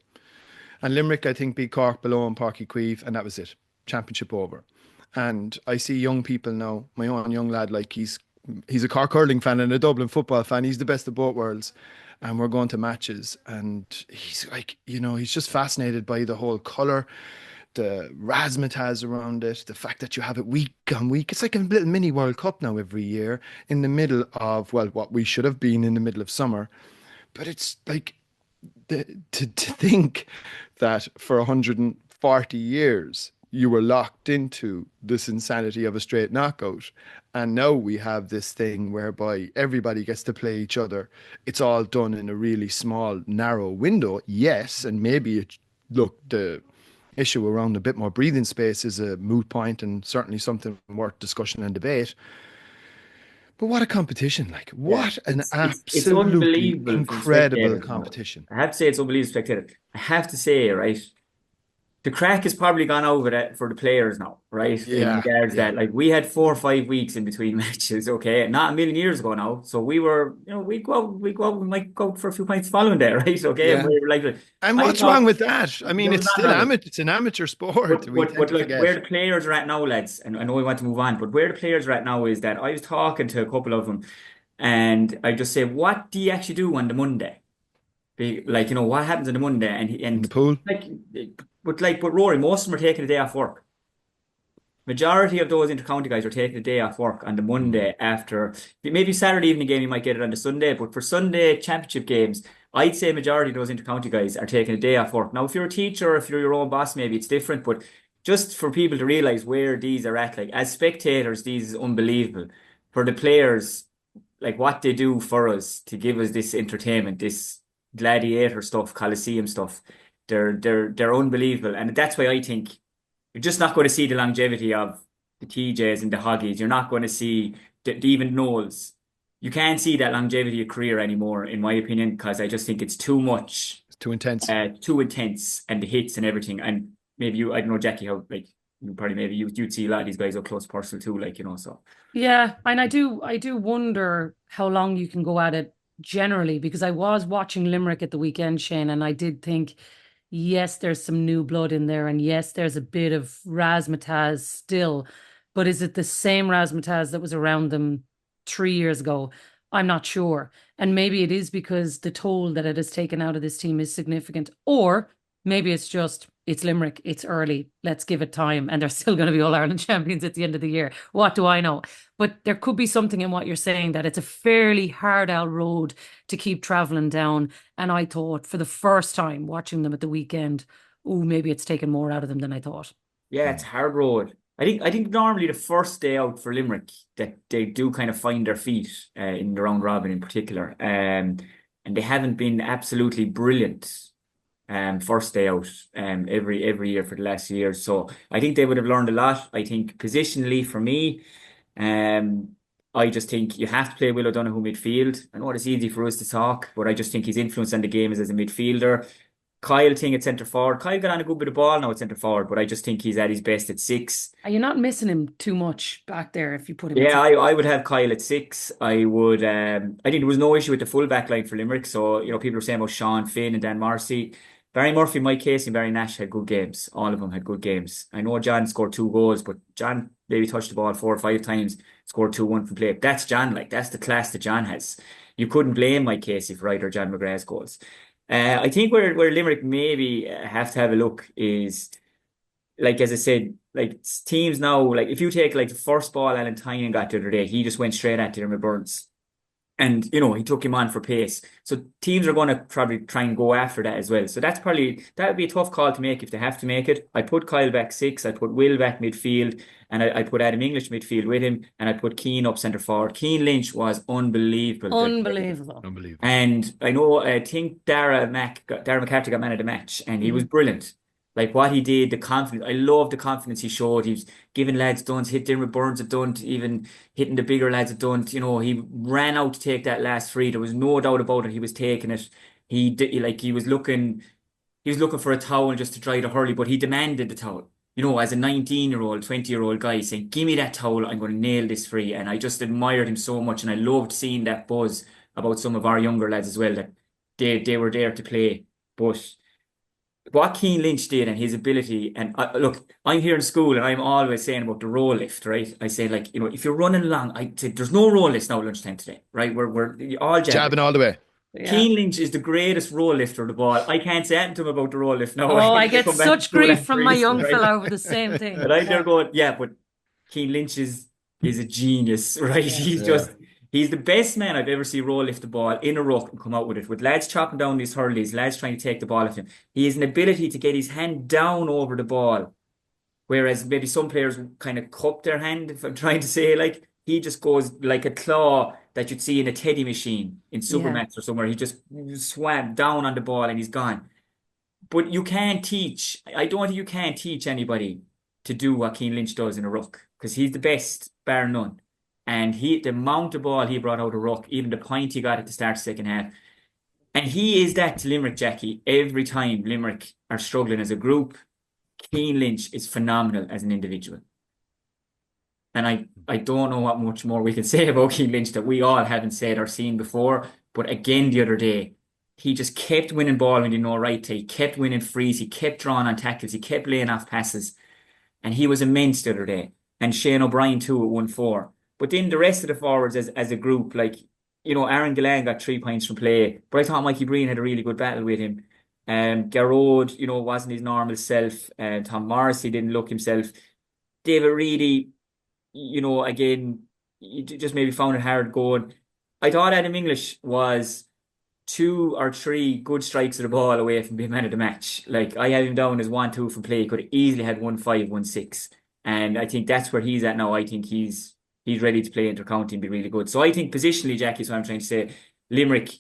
And Limerick, I think, beat Cork below in Páirc Uí Chaoimh, and that was it. Championship over. And I see young people now, my own young lad, like he's a Cork hurling fan and a Dublin football fan. He's the best of both worlds. And we're going to matches. And he's like, he's just fascinated by the whole colour, the razzmatazz around it, the fact that you have it week on week. It's like a little mini World Cup now every year in the middle of, well, what we should have been in the middle of summer. But it's like to think that for 140 years you were locked into this insanity of a straight knockout. And now we have this thing whereby everybody gets to play each other. It's all done in a really small, narrow window. Yes, and maybe the issue around a bit more breathing space is a moot point and certainly something worth discussion and debate. But what a competition, like what an absolutely incredible competition. I have to say it's unbelievable spectator. I have to say, right, the crack has probably gone over for the players now, right? Yeah, in regards that, like, we had 4 or 5 weeks in between matches, okay, not a million years ago now. So we were, we might go out for a few pints following that, right? Okay, yeah. And we were like, and what's wrong with that? I mean, it's still it's an amateur sport. But like, where the players are at now, lads, and I know we want to move on, but where the players are at now is that I was talking to a couple of them, and I just say, what do you actually do on the Monday? Like, what happens on the Monday? And in the pool, but Rory, most of them are taking a day off work. Majority of those inter-county guys are taking a day off work on the Monday after. Maybe Saturday evening game, you might get it on the Sunday, but for Sunday championship games, I'd say majority of those inter-county guys are taking a day off work. Now, if you're a teacher or if you're your own boss, maybe it's different, but just for people to realise where these are at, like, as spectators, these is unbelievable. For the players, like, what they do for us to give us this entertainment, this gladiator stuff, Coliseum stuff, they're unbelievable. And that's why I think you're just not going to see the longevity of the TJs and the Hoggies. You're not going to see even Knowles. You can't see that longevity of career anymore, in my opinion, because I just think it's too much. It's too intense. Too intense, and the hits and everything. And maybe I don't know, Jacqui, how, like, you'd see a lot of these guys up close personal too, like, so. Yeah, and I do wonder how long you can go at it generally, because I was watching Limerick at the weekend, Shane, and I did think, yes, there's some new blood in there, and yes, there's a bit of razzmatazz still, but is it the same razzmatazz that was around them 3 years ago? I'm not sure. And maybe it is because the toll that it has taken out of this team is significant, or maybe it's Limerick, it's early, let's give it time, and they're still going to be All-Ireland champions at the end of the year. What do I know? But there could be something in what you're saying, that it's a fairly hard out road to keep travelling down. And I thought, for the first time watching them at the weekend, maybe it's taken more out of them than I thought. Yeah, it's a hard road. I think normally the first day out for Limerick, that they do kind of find their feet in the round robin in particular. And they haven't been absolutely brilliant first day out every year for the last year. So I think they would have learned a lot. I think positionally for me, I just think you have to play Will O'Donoghue midfield. I know it's easy for us to talk, but I just think his influence on the game is as a midfielder. Kyle thing at centre forward. Kyle got on a good bit of ball now at centre forward, but I just think he's at his best at 6. Are you not missing him too much back there if you put him Yeah, at I would have Kyle at 6. I would. I think there was no issue with the full back line for Limerick. So people were saying about Sean Finn and Dan Marcy. Barry Murphy, Mike Casey, and Barry Nash had good games. All of them had good games. I know John scored 2 goals, but John maybe touched the ball 4 or 5 times, scored 2-1 from play. That's John. That's the class that John has. You couldn't blame Mike Casey for either John McGrath's goals. I think where Limerick maybe have to have a look is, as I said, teams now, if you take the first ball Alan Tynan got the other day, he just went straight at Dermot Burns. And, he took him on for pace. So teams are going to probably try and go after that as well. So that would be a tough call to make if they have to make it. I put Kyle back 6, I put Will back midfield, and I put Adam English midfield with him, and I put Keane up centre forward. Keane Lynch was unbelievable. Unbelievable. And I think Dara McCarthy got man of the match, and he was brilliant. What he did, the confidence. I love the confidence he showed. He was giving lads dunts, hit Dermot Burns at dunt, even hitting the bigger lads at dunt. He ran out to take that last free. There was no doubt about it. He was taking it. He was looking for a towel just to dry the Hurley, but he demanded the towel. As a 19-year-old, 20-year-old guy saying, "Give me that towel, I'm going to nail this free." And I just admired him so much, and I loved seeing that buzz about some of our younger lads as well, that they were there to play. But what Keane Lynch did and his ability, and look, I'm here in school and I'm always saying about the roll lift, right? I say, if you're running along, I say there's no roll lift now at lunchtime today, right? We're all jabbing all the way. Yeah. Keane Lynch is the greatest roll lifter of the ball. I can't say anything to him about the roll lift now. Oh, I get such grief from my young right? fella over the same thing. But I'm there going, yeah, but Keane Lynch is a genius, right? He's the best man I've ever seen roll lift the ball in a ruck and come out with it. With lads chopping down these hurleys, lads trying to take the ball off him. He has an ability to get his hand down over the ball. Whereas maybe some players kind of cup their hand, if I'm trying to say, he just goes like a claw that you'd see in a teddy machine in Supermax or somewhere. He just swam down on the ball and he's gone. But you can't teach. I don't think you can teach anybody to do what Keane Lynch does in a ruck, because he's the best, bar none. And the amount of ball he brought out of ruck, even the point he got at the start of the second half. And he is that to Limerick, Jacqui. Every time Limerick are struggling as a group, Keane Lynch is phenomenal as an individual. And I don't know what much more we can say about Keane Lynch that we all haven't said or seen before. But again, the other day, he just kept winning ball when he know right to. He kept winning frees. He kept drawing on tackles. He kept laying off passes. And he was immense the other day. And Shane O'Brien too at 1-4. But then the rest of the forwards as a group, Aaron Gillan got 3 points from play, but I thought Mikey Breen had a really good battle with him. Garrod, wasn't his normal self. Tom Morrissey didn't look himself. David Reedy, again, he just maybe found it hard going. I thought Adam English was 2 or 3 good strikes of the ball away from being man of the match. I had him down as 1-2 from play. He could have easily had 1-5, 1-6. And I think that's where he's at now. I think he's ready to play inter-county and be really good. So I think positionally, Jacqui, is what I'm trying to say. Limerick,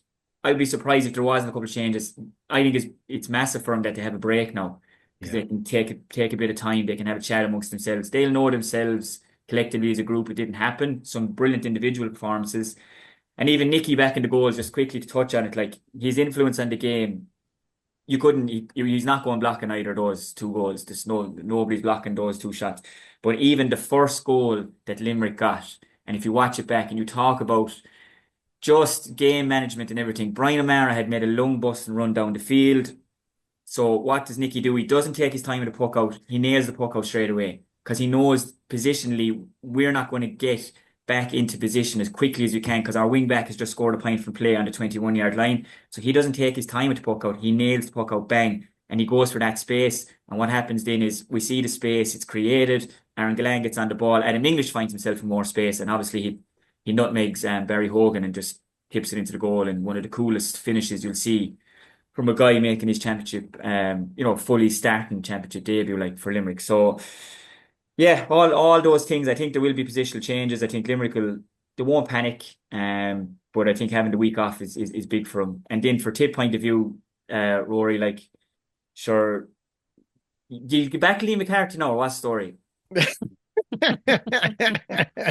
I'd be surprised if there wasn't a couple of changes. I think it's massive for them that they have a break now, because they can take a bit of time. They can have a chat amongst themselves. They'll know themselves collectively as a group. It didn't happen. Some brilliant individual performances. And even Nicky back in the goals, just quickly to touch on it, his influence on the game, he's not going blocking either of those 2 goals. There's nobody's blocking those 2 shots. But even the first goal that Limerick got, and if you watch it back and you talk about just game management and everything, Brian O'Mara had made a lung bust and run down the field. So what does Nicky do? He doesn't take his time with the puck out. He nails the puck out straight away, because he knows positionally we're not going to get back into position as quickly as we can, because our wing back has just scored a point from play on the 21-yard line. So he doesn't take his time with the puck out. He nails the puck out, bang, and he goes for that space. And what happens then is we see the space, it's created. Aaron Gillan gets on the ball. Adam English finds himself in more space, and obviously he nutmegs Barry Hogan and just tips it into the goal. And one of the coolest finishes you'll see from a guy making his championship, fully starting championship debut for Limerick. So yeah, all those things. I think there will be positional changes. I think Limerick they won't panic. But I think having the week off is big for them. And then for Tipp point of view, Rory, sure, do you get back to Liam McCarthy now, or what story?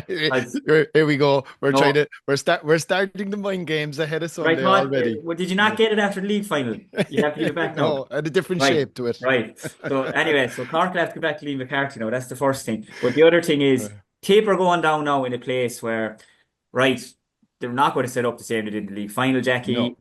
Here we go. No. We're starting the mind games ahead of Right, Sunday Todd, already. well, did you not get it after the league final? You have to give it back now. No, and a different Right, shape to it. right. So anyway, so Cork will have to go back to Lee McCarthy now. That's the first thing. But the other thing is, Tipp are going down now in a place where, right, they're not going to set up the same they did in the league final, Jacqui.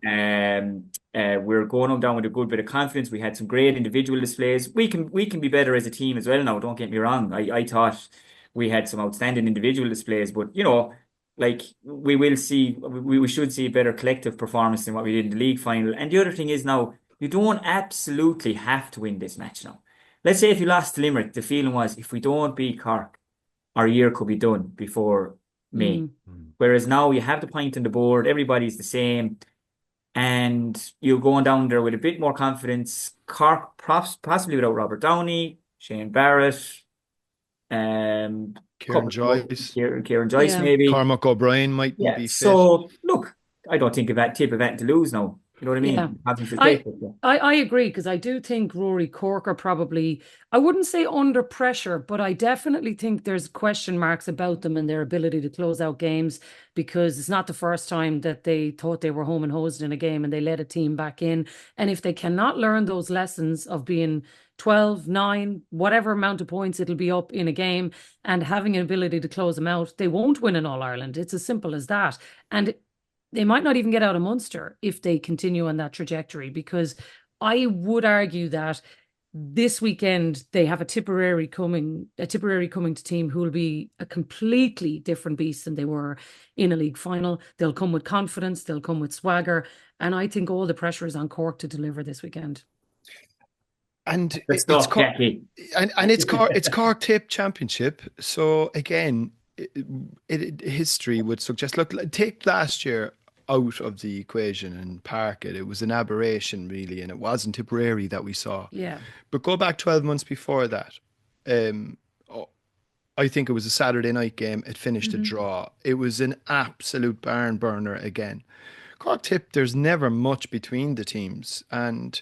We're going down with a good bit of confidence. We had some great individual displays. We can be better as a team as well now. Don't get me wrong. I thought we had some outstanding individual displays, but like we should see a better collective performance than what we did in the league final. And the other thing is now, you don't absolutely have to win this match now. Let's say if you lost to Limerick, the feeling was if we don't beat Cork, our year could be done before May. Whereas now you have the point on the board, everybody's the same, and you're going down there with a bit more confidence. Cork possibly without Robert Downey, Shane Barrett, Kieran Joyce, maybe. Cormac O'Brien might be fit. So look, I don't think about Tipp event to lose now. You know what I mean? Yeah. I agree, because I do think Rory, Cork are probably, I wouldn't say under pressure, but I definitely think there's question marks about them and their ability to close out games, because it's not the first time that they thought they were home and hosed in a game and they let a team back in. And if they cannot learn those lessons of being 12, 9, whatever amount of points it'll be up in a game, and having an ability to close them out, they won't win in All-Ireland. It's as simple as that. And they might not even get out of Munster if they continue on that trajectory, because I would argue that this weekend they have a Tipperary coming to team who will be a completely different beast than they were in a league final. They'll come with confidence, they'll come with swagger, and I think all the pressure is on Cork to deliver this weekend. And it's Cork Tipp Championship. So again, history would suggest, look, take last year out of the equation and park it. It was an aberration, really, and it wasn't Tipperary that we saw. Yeah. But go back 12 months before that. I think it was a Saturday night game. It finished a draw. It was an absolute barn burner again. Cork Tipp, there's never much between the teams, and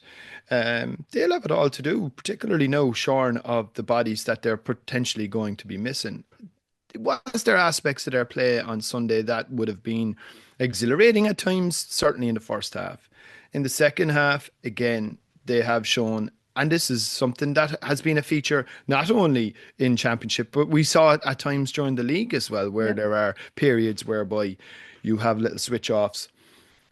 they'll have it all to do, particularly now shorn of the bodies that they're potentially going to be missing. Was there aspects of their play on Sunday that would have been exhilarating at times? Certainly in the first half. In the second half, again, they have shown, and this is something that has been a feature not only in Championship, but we saw it at times during the league as well, where there are periods whereby you have little switch-offs.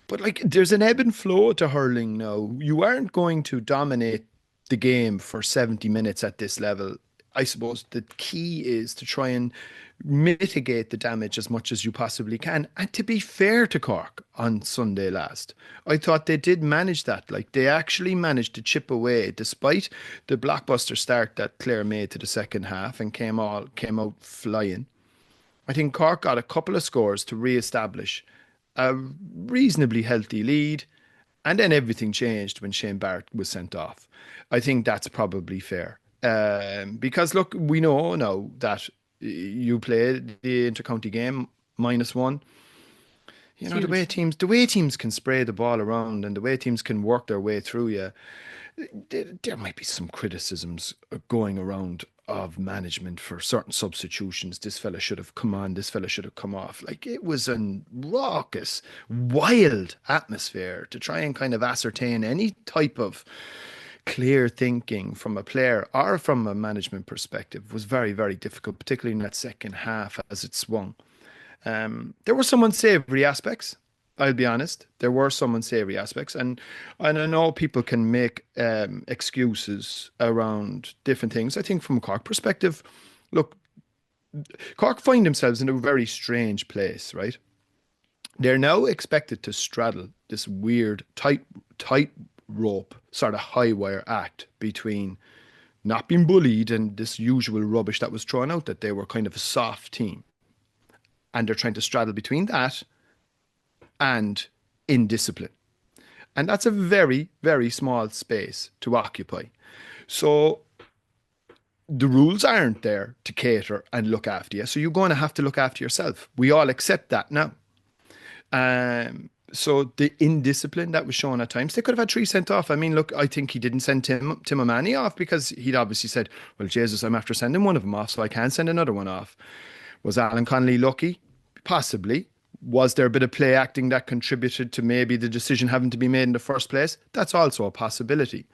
But like, there's an ebb and flow to hurling now. You aren't going to dominate the game for 70 minutes at this level. I suppose the key is to try and mitigate the damage as much as you possibly can. And to be fair to Cork on Sunday last, I thought they did manage that. Like, they actually managed to chip away despite the blockbuster start that Clare made to the second half and came out flying. I think Cork got a couple of scores to re-establish a reasonably healthy lead, and then everything changed when Shane Barrett was sent off. I think that's probably fair. Because look, we know now that you played the intercounty game -1. You know, the way teams can spray the ball around and the way teams can work their way through you, there might be some criticisms going around of management for certain substitutions. This fella should have come on, this fella should have come off. Like, it was a raucous, wild atmosphere to try and kind of ascertain any type of clear thinking from a player or from a management perspective was very, very difficult, particularly in that second half as it swung. There were some unsavoury aspects, I'll be honest. There were some unsavoury aspects, and I know people can make excuses around different things. I think from a Cork perspective, look, Cork find themselves in a very strange place, right? They're now expected to straddle this weird tight rope sort of high wire act between not being bullied and this usual rubbish that was thrown out that they were kind of a soft team, and they're trying to straddle between that and indiscipline, and that's a very, very small space to occupy. So the rules aren't there to cater and look after you, so you're going to have to look after yourself. We all accept that now. So the indiscipline that was shown at times, they could have had 3 sent off. I mean, look, I think he didn't send Tim O'Mahony off because he'd obviously said, well, Jesus, I'm after sending one of them off, so I can't send another one off. Was Alan Connolly lucky? Possibly. Was there a bit of play acting that contributed to maybe the decision having to be made in the first place? That's also a possibility.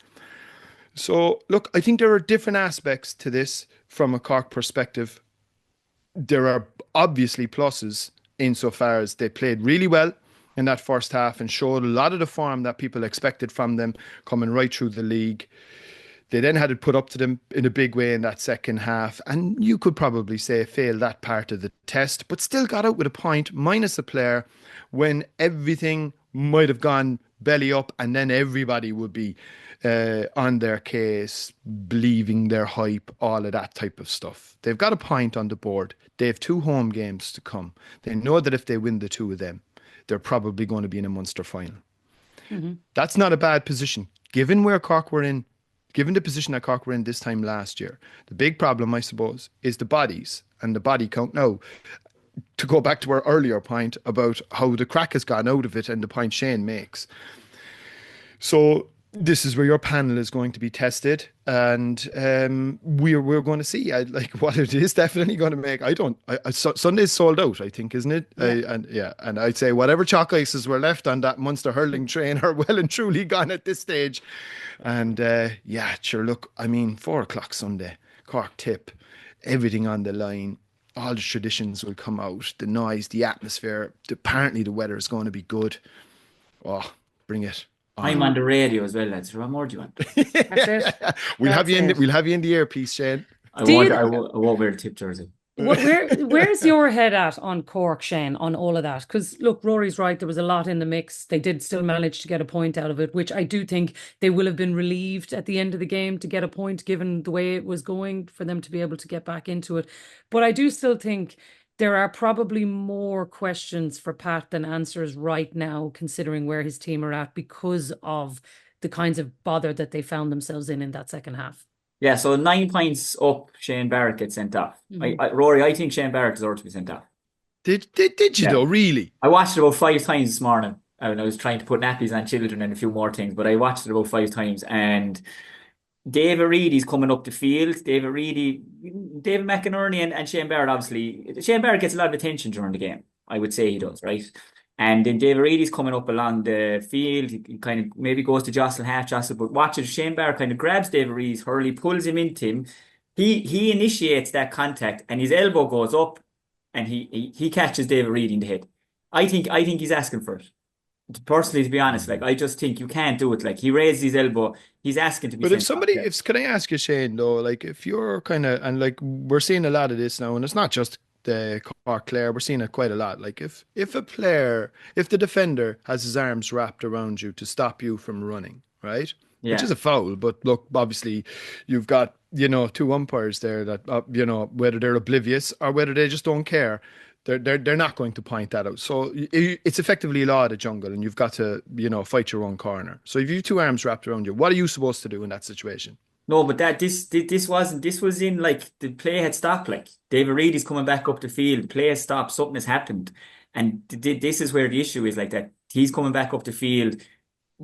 So, look, I think there are different aspects to this from a Cork perspective. There are obviously pluses insofar as they played really well in that first half and showed a lot of the form that people expected from them coming right through the league. They then had it put up to them in a big way in that second half, and you could probably say failed that part of the test, but still got out with a point, minus a player, when everything might have gone belly up, and then everybody would be on their case, believing their hype, all of that type of stuff. They've got a point on the board. They have 2 home games to come. They know that if they win the 2 of them, they're probably going to be in a Munster final. Mm-hmm. That's not a bad position, given where Cork were in. Given the position that Cork were in this time last year, the big problem, I suppose, is the bodies and the body count. Now, to go back to our earlier point about how the crack has gone out of it and the point Shane makes. So this is where your panel is going to be tested, and we're going to see like what it is definitely going to make. Sunday's sold out, I think, isn't it? Yeah. And I'd say whatever chalk ices were left on that Munster Hurling train are well and truly gone at this stage. And sure, look, I mean, 4:00 Sunday, Cork Tipp, everything on the line. All the traditions will come out, the noise, the atmosphere. Apparently the weather is going to be good. Oh, bring it. I'm on the radio as well, lads. What more do you want? That's it. We'll have you in the earpiece, Shane. I won't wear the Tipp jersey. Where's your head at on Cork, Shane, on all of that? Because look, Rory's right, there was a lot in the mix. They did still manage to get a point out of it, which I do think they will have been relieved at the end of the game to get a point, given the way it was going, for them to be able to get back into it. But I do still think there are probably more questions for Pat than answers right now, considering where his team are at, because of the kinds of bother that they found themselves in that second half. Yeah, so 9 points up, Shane Barrett gets sent off. Mm-hmm. Rory, I think Shane Barrett deserves to be sent off. Did you though, really? I watched it about 5 times this morning. I was trying to put nappies on children and a few more things, but I watched it about 5 times. And David Reedy's coming up the field. David McInerney and Shane Barrett, obviously. Shane Barrett gets a lot of attention during the game. I would say he does, right? And then David Reedy's coming up along the field. He kind of maybe goes to half jostle, but watch it. Shane Barrett kind of grabs David Reedy's Hurley, pulls him into him. He initiates that contact, and his elbow goes up, and he catches David Reedy in the head. I think he's asking for it. Personally, to be honest, like I just think you can't do it. Like he raised his elbow, he's asking to be. But can I ask you, Shane, though? Like if you're kind of, and like we're seeing a lot of this now, and it's not just the Cork Clare, we're seeing it quite a lot. Like if the defender has his arms wrapped around you to stop you from running, right? Yeah. Which is a foul, but look, obviously you've got, 2 umpires there that, whether they're oblivious or whether they just don't care, they're not going to point that out. So it's effectively law of the jungle, and you've got to, fight your own corner. So if you have 2 arms wrapped around you, what are you supposed to do in that situation? No, but this was in like the play had stopped. Like David Reedy's coming back up the field, play has stopped, something has happened, and this is where the issue is. Like that, he's coming back up the field.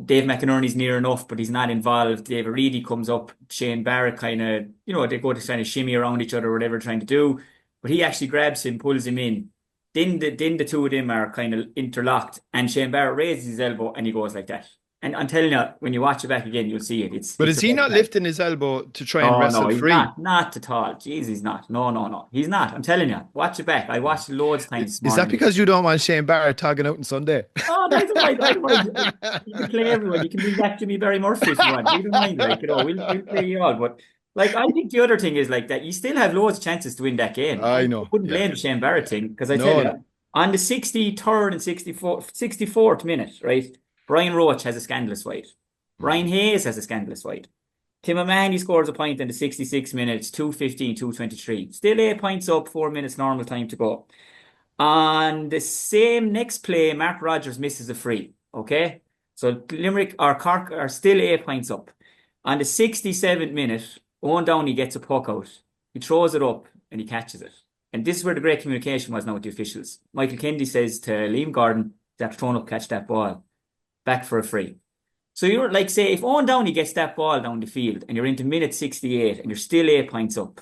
Dave McInerney's near enough, but he's not involved. David Reedy comes up. Shane Barrett kind of, they go to kind of shimmy around each other, or whatever trying to do, but he actually grabs him, pulls him in. Then the 2 of them are kind of interlocked, and Shane Barrett raises his elbow and he goes like that. And I'm telling you, when you watch it back again, you'll see it. But is he not lifting his elbow to try and wrestle free? Not at all. Jeez, he's not. No. He's not. I'm telling you. Watch it back. I watched it loads of times. Is that because you don't want Shane Barrett tagging out on Sunday? Oh, that's right. You can play everyone. You can bring back Jimmy Barry Murphy if you want. We don't mind. We'll play you all. But I think the other thing is like that you still have loads of chances to win that game. I know. I wouldn't blame the Shane Barrett thing, because I tell you, on the 63rd and 64th minute, right, Brian Roach has a scandalous fight. Ryan Hayes has a scandalous fight. Tim O'Mahony scores a point in the 66 minutes, 2:15, 2:23. Still 8 points up, 4 minutes normal time to go. On the same next play, Mark Rogers misses a free. Okay? So Limerick or Cork are still 8 points up. On the 67th minute, Owen Downey gets a puck out. He throws it up and he catches it. And this is where the great communication was now with the officials. Michael Kennedy says to Liam Gordon, "You have to throw up, catch that ball. Back for a free." So you're like, say, if Owen Downey gets that ball down the field and you're into minute 68 and you're still 8 points up,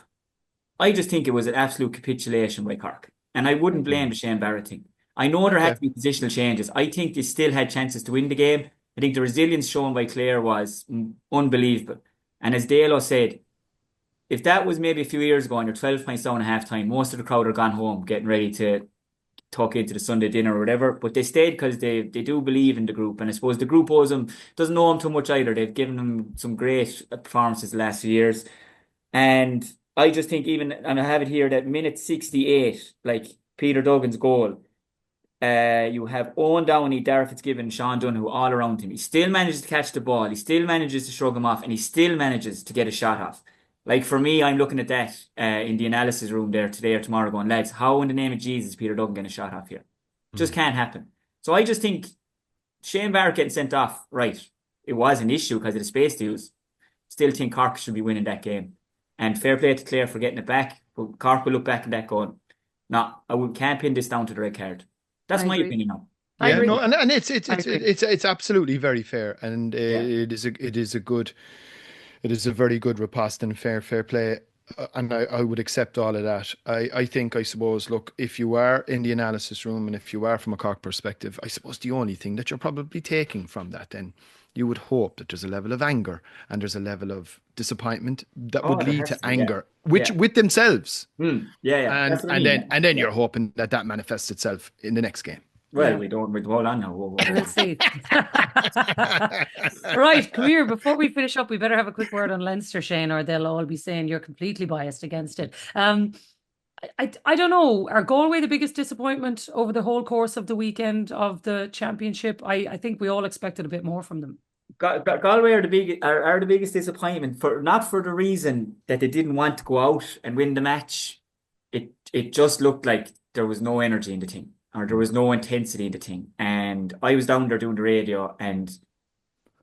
I just think it was an absolute capitulation by Cork. And I wouldn't blame the Shane Barrett thing. I know there had to be positional changes. I think they still had chances to win the game. I think the resilience shown by Clare was unbelievable. And as Dalo said, if that was maybe a few years ago and you're 12 points down at half time, most of the crowd are gone home getting ready to tuck into the Sunday dinner or whatever. But they stayed because they do believe in the group. And I suppose the group doesn't know them too much either. They've given them some great performances the last few years. And I just think and I have it here, that minute 68, like Peter Duggan's goal, you have Owen Downey, Darragh Fitzgibbon, Sean Dunn, who all around him. He still manages to catch the ball. He still manages to shrug him off, and he still manages to get a shot off. Like, for me, I'm looking at that in the analysis room there today or tomorrow going, lads, how in the name of Jesus is Peter Duggan getting a shot off here? Just can't happen. So I just think Shane Barrett getting sent off, right, it was an issue because of the space to use. Still think Cork should be winning that game. And fair play to Clare for getting it back. But Cork will look back at that going, no, can't pin this down to the red card. That's my opinion now. Yeah, no, and it's absolutely very fair, and it is a very good riposte and fair play, and I would accept all of that. I suppose, look, if you are in the analysis room and if you are from a Cork perspective, I suppose the only thing that you're probably taking from that, then you would hope that there's a level of anger and there's a level of disappointment that would lead to anger, with themselves. And then you're hoping that manifests itself in the next game. Well, we don't. Hold on now. We'll see. Right, come here. Before we finish up, we better have a quick word on Leinster, Shane, or they'll all be saying you're completely biased against it. I don't know. Are Galway the biggest disappointment over the whole course of the weekend of the championship? I think we all expected a bit more from them. Galway are the biggest disappointment, not for the reason that they didn't want to go out and win the match. It just looked like there was no energy in the team, or there was no intensity in the thing. And I was down there doing the radio, and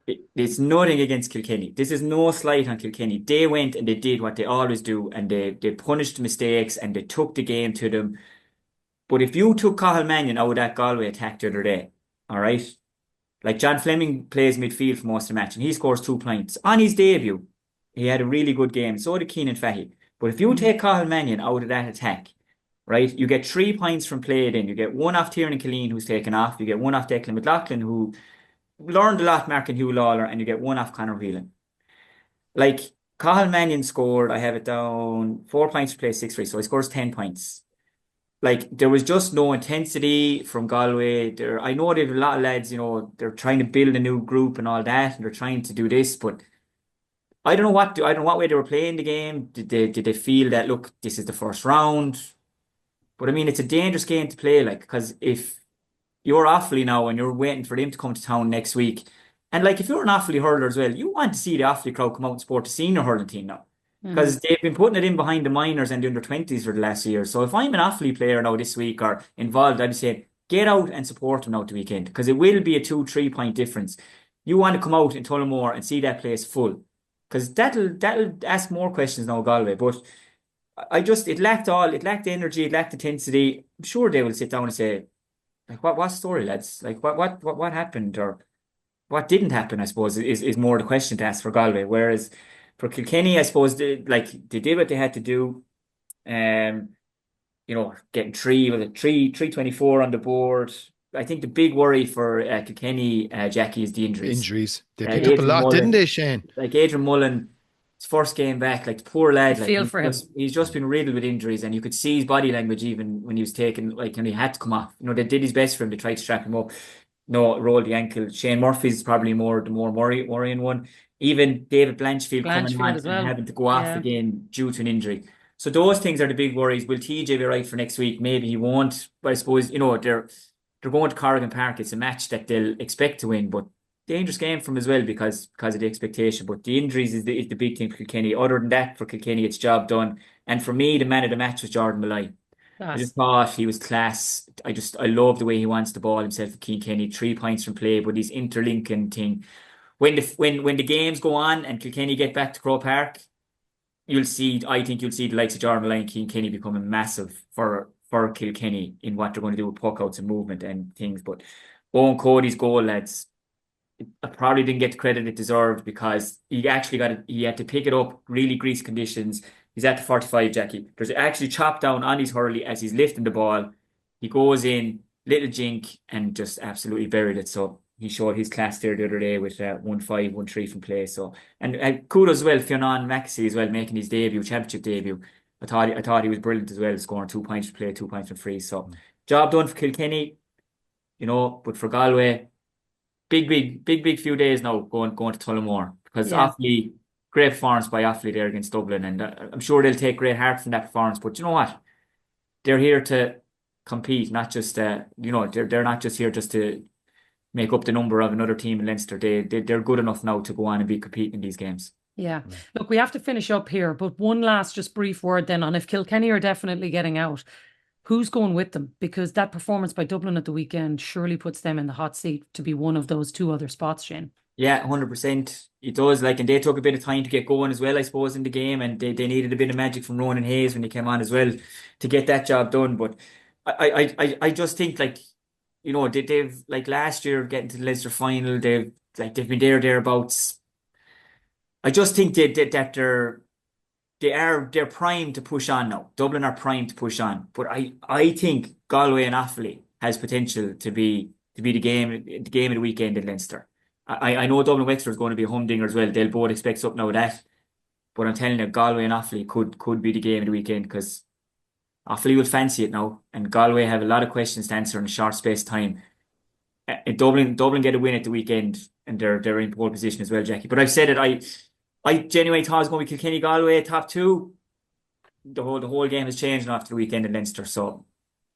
it's nothing against Kilkenny. This is no slight on Kilkenny. They went and they did what they always do, and they punished mistakes and they took the game to them. But if you took Cathal Mannion out of that Galway attack the other day, all right, like John Fleming plays midfield for most of the match and he scores 2 points. On his debut, he had a really good game. So did Keenan Fahy. But if you take Cathal Mannion out of that attack, right, you get 3 points from play then. You get 1 off Tiernan Killeen, who's taken off. You get 1 off Declan McLaughlin, who learned a lot marking Hugh Lawler, and you get 1 off Conor Whelan. Like, Cathal Mannion scored, I have it down, 4 points for play, 6-3, so he scores 10 points. Like, there was just no intensity from Galway. I know there's a lot of lads, they're trying to build a new group and all that, and they're trying to do this, but I don't know what way they were playing the game. Did they feel that, look, this is the first round? But I mean, it's a dangerous game to play, like, because if you're Offaly now and you're waiting for them to come to town next week, and like, if you're an Offaly hurler as well, you want to see the Offaly crowd come out and support the senior hurling team now, because they've been putting it in behind the minors and the under-20s for the last year. So if I'm an Offaly player now this week or involved, I'd be saying, get out and support them now the weekend, because it will be a 2-3 point difference. You want to come out in Tullamore and see that place full, because that'll ask more questions now, Galway. But it lacked energy, it lacked intensity. I'm sure they will sit down and say, like, what story, lads? Like, what happened, or what didn't happen, I suppose, is more the question to ask for Galway. Whereas for Kilkenny, I suppose they did what they had to do. Getting 324 on the board. I think the big worry for Kilkenny, Jacqui, is the injuries. They picked up a lot, didn't they, Shane? Like Adrian Mullen, his first game back, like, the poor lad, feel for him. He's just been riddled with injuries, and you could see his body language even when he was taken, like, and he had to come off. They did his best for him to try to strap him up. No, rolled the ankle. Shane Murphy's probably the more worrying one. Even David Blanchfield coming on and having to go off again due to an injury. So those things are the big worries. Will TJ be right for next week? Maybe he won't. But I suppose, they're going to Corrigan Park. It's a match that they'll expect to win, but dangerous game for him as well because of the expectation. But the injuries is the big thing for Kilkenny. Other than that, for Kilkenny, it's job done. And for me, the man of the match was Jordan Malloy. I just thought he was class. I love the way he wants the ball himself for Kilkenny. 3 points from play, but his interlinking thing. When the games go on and Kilkenny get back to Croke Park, I think you'll see the likes of Jordan Malloy and Kilkenny becoming massive for Kilkenny in what they're going to do with puckouts and movement and things. But Owen Cody's goal, lads, I probably didn't get the credit it deserved, because he had to pick it up, really grease conditions. He's at the 45, Jacqui. There's actually chopped down on his Hurley as he's lifting the ball. He goes in, little jink, and just absolutely buried it. So he showed his class there the other day with 1-5, 1-3 from play. So and kudos as well, Fionn Maxey as well, making his championship debut. I thought he was brilliant as well, scoring 2 points to play, 2 points from free. So job done for Kilkenny, but for Galway, big few days now going to Tullamore, because Offaly, great performance by Offaly there against Dublin, and I'm sure they'll take great heart from that performance. But you know what? They're here to compete, not just they're not just here just to make up the number of another team in Leinster. They're good enough now to go on and be competing in these games. Yeah. Look, we have to finish up here, but one last just brief word then on if Kilkenny are definitely getting out, who's going with them? Because that performance by Dublin at the weekend surely puts them in the hot seat to be one of those 2 other spots, Shane. Yeah, 100%. It does. And they took a bit of time to get going as well, I suppose, in the game, and they needed a bit of magic from Ronan Hayes when he came on as well to get that job done. But I just think they've last year getting to the Leinster final, they've been thereabouts. I just think they're primed to push on now. Dublin are primed to push on, but I think Galway and Offaly has potential to be the game of the weekend in Leinster. I know Dublin Wexford is going to be a humdinger as well. They'll both expect something out of that, but I'm telling you, Galway and Offaly could be the game of the weekend, because Offaly will fancy it now, and Galway have a lot of questions to answer in a short space of time. Dublin get a win at the weekend, and they're in pole position as well, Jacqui. But I've said it. I genuinely thought it was going to be Kilkenny Galway top 2. The whole game has changed after the weekend in Leinster. So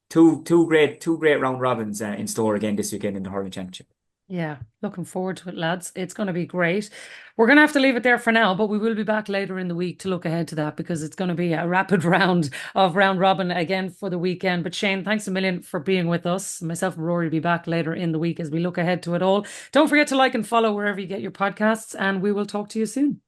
two great round robins in store again this weekend in the Hurling Championship. Yeah, looking forward to it, lads. It's going to be great. We're going to have to leave it there for now, but we will be back later in the week to look ahead to that, because it's going to be a rapid round of round robin again for the weekend. But Shane, thanks a million for being with us. Myself and Rory will be back later in the week as we look ahead to it all. Don't forget to like and follow wherever you get your podcasts, and we will talk to you soon.